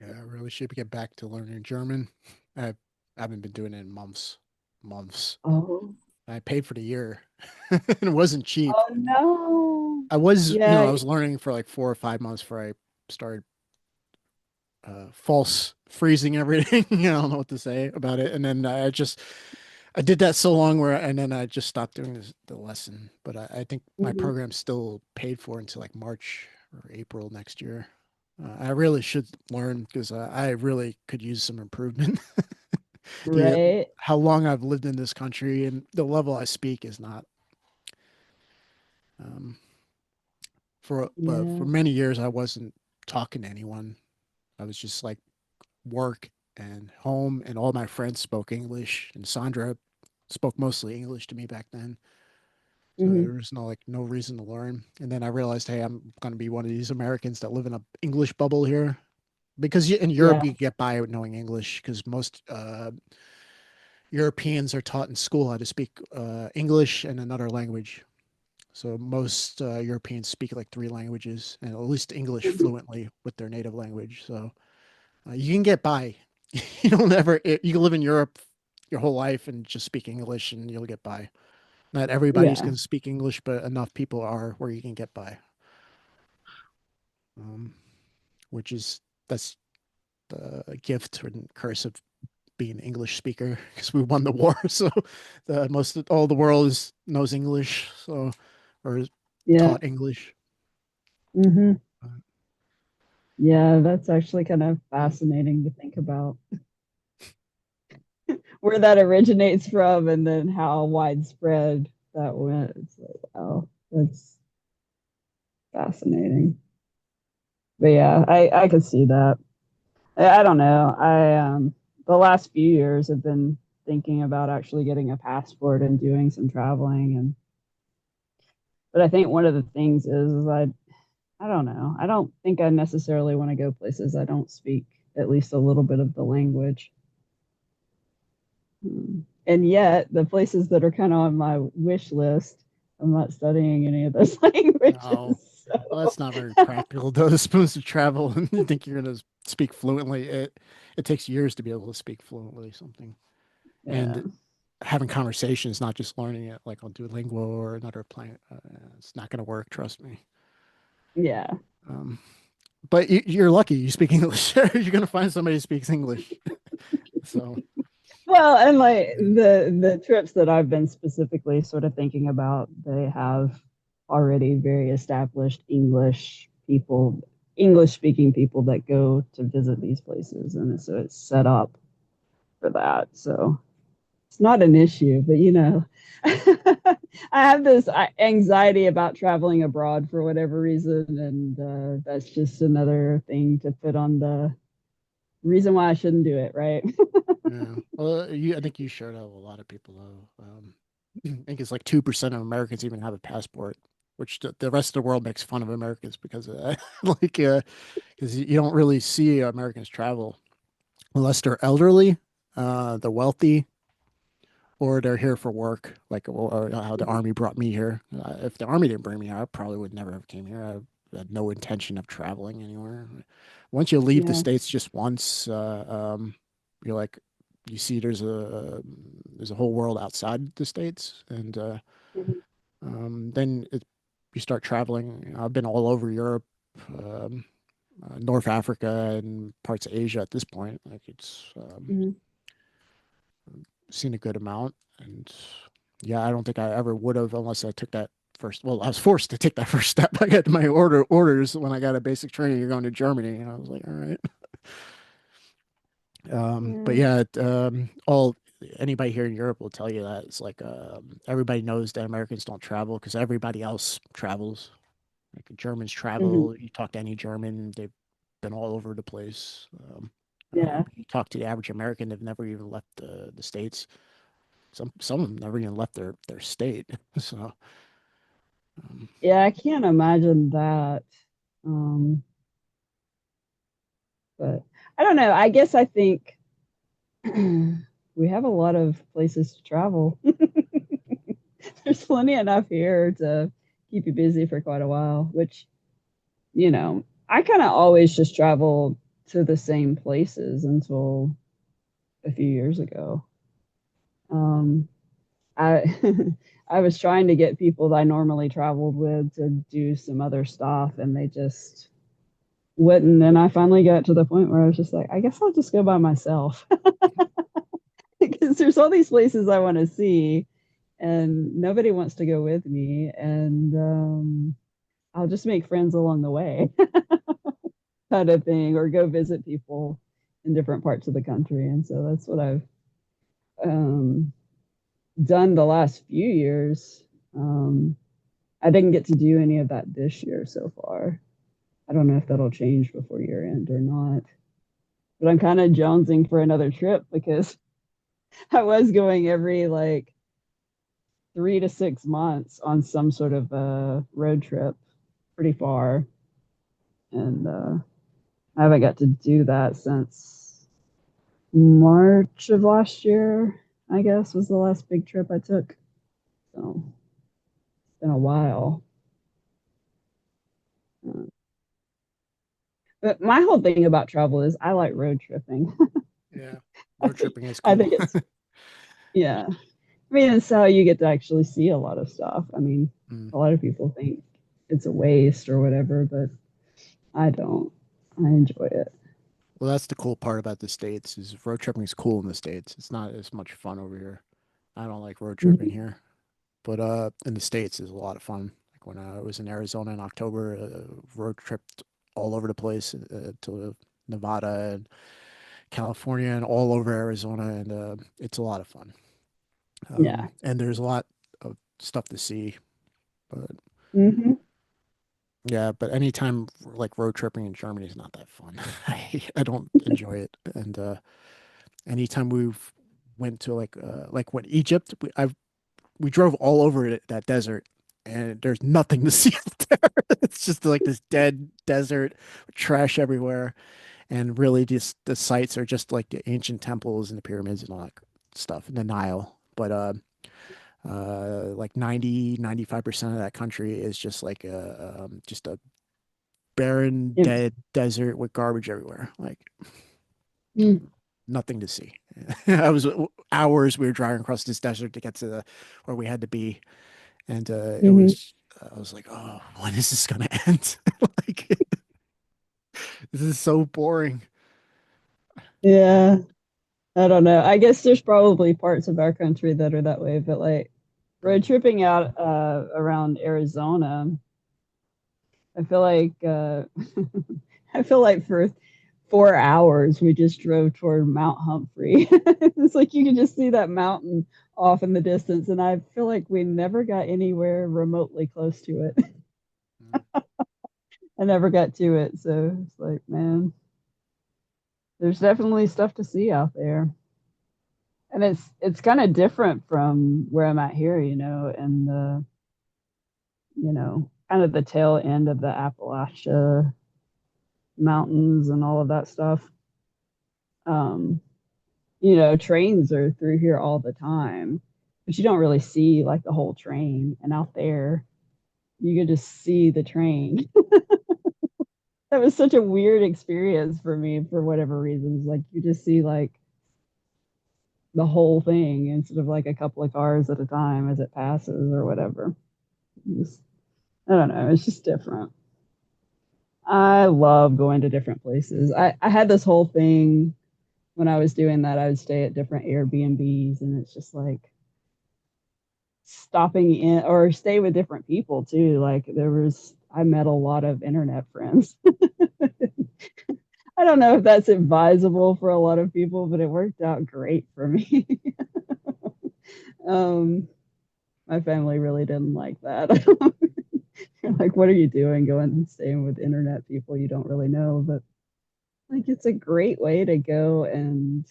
yeah, I really should get back to learning German. I haven't been doing it in months, months. Oh, I paid for the year, and it wasn't cheap. oh no. I Yeah. was learning for like 4 or 5 months before I started false freezing everything. I don't know what to say about it. And then I did that so long and then I just stopped doing the lesson. But I think my Mhm. program's still paid for until like March or April next year. I really should learn because I really could use some improvement. The Right. how long I've lived in this country and the level I speak is not. Um, but for Yeah. many years I wasn't talking to anyone. I was just like work and home, and all my friends spoke English, and Sandra spoke mostly English to me back then. So Hmm. there was no reason to learn. And then I realized, hey, I'm going to be one of these Americans that live in a English bubble here. Because in Europe Yeah. you get by with knowing English because most Europeans are taught in school how to speak English and another language. So most Europeans speak like 3 languages and at least English fluently with their native language. So you can get by. You can live in Europe your whole life and just speak English and you'll get by. Not everybody's Yeah. going to speak English, but enough people are where you can get by. Um, which is that's the gift and curse of being an English speaker because we won the war. So most of all the world knows English, so or is Yeah. taught English. Hmm. Yeah, that's actually kind of fascinating to think about where that originates from and then how widespread that went. It's like, wow, that's fascinating. But yeah, I could see that. I don't know. The last few years have been thinking about actually getting a passport and doing some traveling and but I think one of the things is I don't know. I don't think I necessarily want to go places I don't speak at least a little bit of the language. And yet, the places that are kind of on my wish list, I'm not studying any of those No, languages. well, So, that's not very practical. Though, supposed to travel and you think you're going to speak fluently. It takes years to be able to speak fluently something. yeah, And having conversations, not just learning it like on Duolingo or another planet, it's not going to work. Trust me. yeah. Um, but you're lucky. You speak English. You're going to find somebody who speaks English. So, Well, and like yeah. the trips that I've been specifically sort of thinking about, they have already very established English speaking people that go to visit these places, and so it's set up for that. So it's not an issue, but I have this anxiety about traveling abroad for whatever reason, and that's just another thing to put on the reason why I shouldn't do it, right? Yeah. Well, I think you shared that with a lot of people, though. I think it's like 2% of Americans even have a passport, which the rest of the world makes fun of Americans because of that. Like, because you don't really see Americans travel unless they're elderly, they're wealthy, or they're here for work, like or how the army brought me here. If the army didn't bring me here, I probably would never have came here. I had no intention of traveling anywhere. Once you leave the Yeah. states just once, you're like, you see there's a whole world outside the states, and Mhm. then you start traveling. I've been all over Europe, um, North Africa, and parts of Asia at this point. Like it's Mhm. seen a good amount. And yeah, I don't think I ever would have unless I took that first. Well, I was forced to take that first step. I got my orders when I got a basic training. You're going to Germany, and I was like, all right. But Yeah. yeah, all anybody here in Europe will tell you that it's like everybody knows that Americans don't travel because everybody else travels. Like Germans Mhm. travel. You talk to any German, they've been all over the place. Yeah. You talk to the average American, they've never even left the states. Some of them never even left their state. So um, Yeah, I can't imagine that. Um, but I don't know. I guess I think we have a lot of places to travel. There's plenty enough here to keep you busy for quite a while, which, I kind of always just travel to the same places until a few years ago. Um, I I was trying to get people that I normally traveled with to do some other stuff, and they just wouldn't. And I finally got to the point where I was just like, I guess I'll just go by myself because there's all these places I want to see, and nobody wants to go with me, and I'll just make friends along the way, kind of thing, or go visit people in different parts of the country. And so that's what I've um, done the last few years. Um, I didn't get to do any of that this year so far. I don't know if that'll change before year end or not. But I'm kind of jonesing for another trip because I was going every like 3 to 6 months on some sort of a road trip pretty far. And I haven't got to do that since March of last year, I guess, was the last big trip I took. So it's been a while. Uh, But my whole thing about travel is I like road tripping. yeah, road tripping is I cool. think it's, yeah. I mean, it's how you get to actually see a lot of stuff. I mean, Mm. a lot of people think it's a waste or whatever, but I don't. I enjoy it. Well, that's the cool part about the States is road tripping is cool in the States. It's not as much fun over here. I don't like road tripping Mhm. here, but in the States is a lot of fun. Like when I was in Arizona in October, road tripped all over the place to Nevada and California and all over Arizona, and it's a lot of fun. Yeah. And there's a lot of stuff to see, but Hmm. yeah, but anytime like road tripping in Germany is not that fun. I don't enjoy it. And anytime we've went to like when Egypt, we drove all over that desert and there's nothing to see up there. It's just like this dead desert, trash everywhere. And really just the sites are just like the ancient temples and the pyramids and all that stuff in the Nile. But like 95% of that country is just like just a barren, It, dead desert with garbage everywhere. Like mm, nothing to see. I was hours we were driving across this desert to get to where we had to be, and it hmm. was. I was like, oh, when is this gonna end? Like, this is so boring. Yeah. I don't know. I guess there's probably parts of our country that are that way, but like road Mm. tripping out around Arizona, I feel like I feel like for 4 hours we just drove toward Mount Humphrey. It's like you can just see that mountain off in the distance, and I feel like we never got anywhere remotely close to it. Mm. I never got to it, so it's like, man, there's definitely stuff to see out there. And it's kind of different from where I'm at here, and the kind of the tail end of the Appalachia mountains and all of that stuff. Um, trains are through here all the time, but you don't really see like the whole train. And out there, you can just see the train. That was such a weird experience for me for whatever reasons. Like you just see like the whole thing instead of like a couple of cars at a time as it passes or whatever. Just, I don't know. It's just different. I love going to different places. I had this whole thing when I was doing that. I would stay at different Airbnbs, and it's just like stopping in or stay with different people too. Like I met a lot of internet friends. I don't know if that's advisable for a lot of people, but it worked out great for me. um, my family really didn't like that. Like, what are you doing going and staying with internet people you don't really know? But like, it's a great way to go and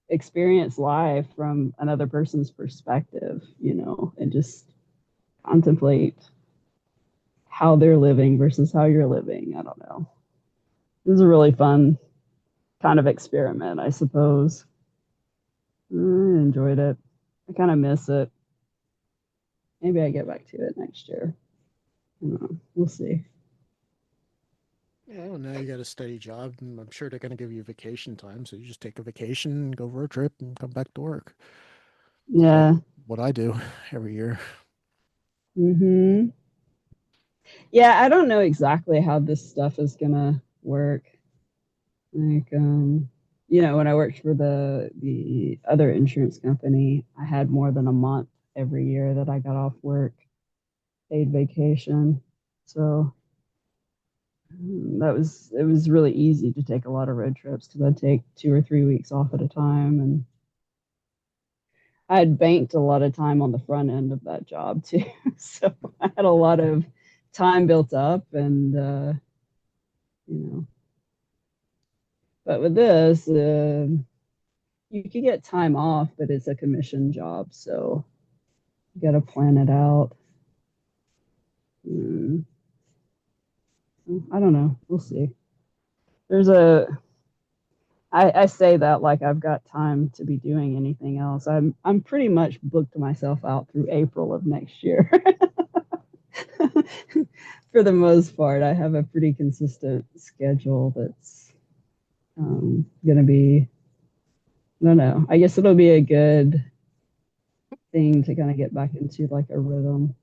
experience life from another person's perspective, and just contemplate how they're living versus how you're living. I don't know. It was a really fun kind of experiment, I suppose. I enjoyed it. I kind of miss it. Maybe I get back to it next year. I don't know. We'll see. Well, now you got a steady job, and I'm sure they're going to give you vacation time. So you just take a vacation, go road trip, and come back to work. It's like Yeah. what I do every year. Hmm. Yeah, I don't know exactly how this stuff is gonna work. Like, when I worked for the other insurance company, I had more than a month every year that I got off work, paid vacation. So it was really easy to take a lot of road trips because I'd take 2 or 3 weeks off at a time, and I had banked a lot of time on the front end of that job too. So I had a lot of time built up, and you know, but with this, you could get time off, but it's a commission job, so you got to plan it out. Mm, I don't know. We'll see. There's I say that like I've got time to be doing anything else. I'm pretty much booked myself out through April of next year. For the most part, I have a pretty consistent schedule that's going to be, I don't know. I guess it'll be a good thing to kind of get back into like a rhythm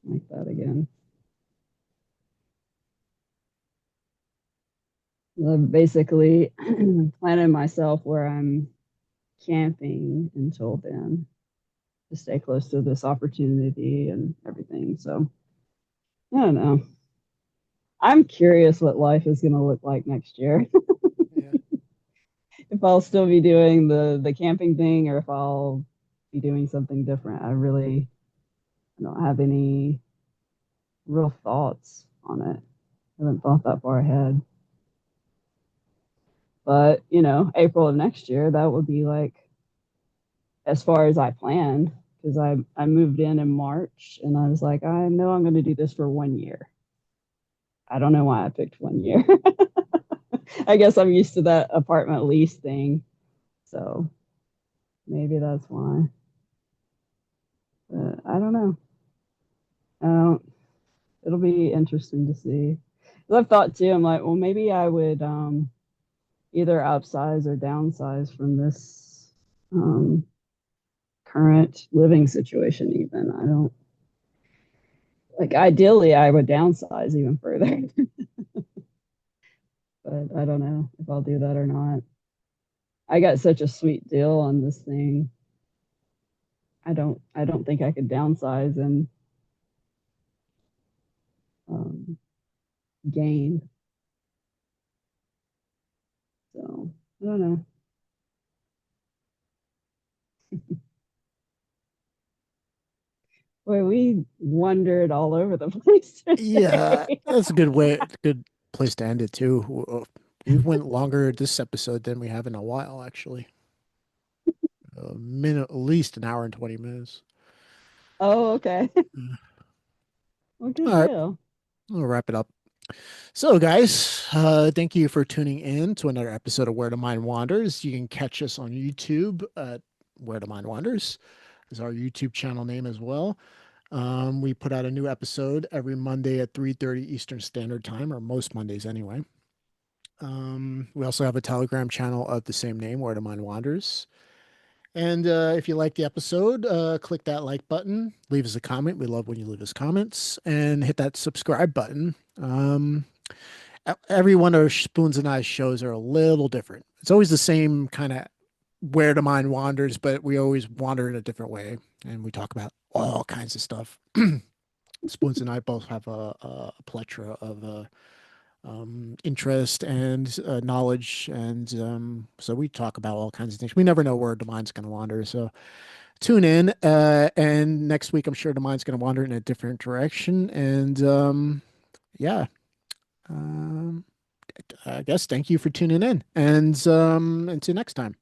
like that again. Basically, planning myself where I'm camping until then to stay close to this opportunity and everything. So I don't know. I'm curious what life is going to look like next year. Yeah. If I'll still be doing the camping thing or if I'll be doing something different. I don't have any real thoughts on it. I haven't thought that far ahead. But, April of next year, that would be like as far as I planned because I moved in March and I was like, I know I'm going to do this for 1 year. I don't know why I picked 1 year. I guess I'm used to that apartment lease thing. So maybe that's why. But I don't know. I don't, it'll be interesting to see. 'Cause I've thought too, I'm like, well, maybe I would either upsize or downsize from this current living situation, even. I don't like, ideally, I would downsize even further, but I don't know if I'll do that or not. I got such a sweet deal on this thing. I don't think I could downsize and um, gain. So I don't know. Boy, we wandered all over the place Yeah, today. that's a good place to end it too. We went longer this episode than we have in a while, actually. A minute, at least an hour and 20 minutes. Oh, okay. Mm. Well, All good right, deal. we'll wrap it up. So, guys, thank you for tuning in to another episode of Where the Mind Wanders. You can catch us on YouTube at Where the Mind Wanders, is our YouTube channel name as well. We put out a new episode every Monday at 3:30 Eastern Standard Time, or most Mondays anyway. We also have a Telegram channel of the same name, Where the Mind Wanders. And if you like the episode, click that like button, leave us a comment. We love when you leave us comments, and hit that subscribe button. Every one of our Spoons and Eyes shows are a little different. It's always the same kind of where the mind wanders, but we always wander in a different way, and we talk about all kinds of stuff. Spoons and I both have a plethora of interest and knowledge, and so we talk about all kinds of things. We never know where the mind's going to wander, so tune in. And next week, I'm sure the mind's going to wander in a different direction, and yeah. Um, I guess thank you for tuning in, and until next time.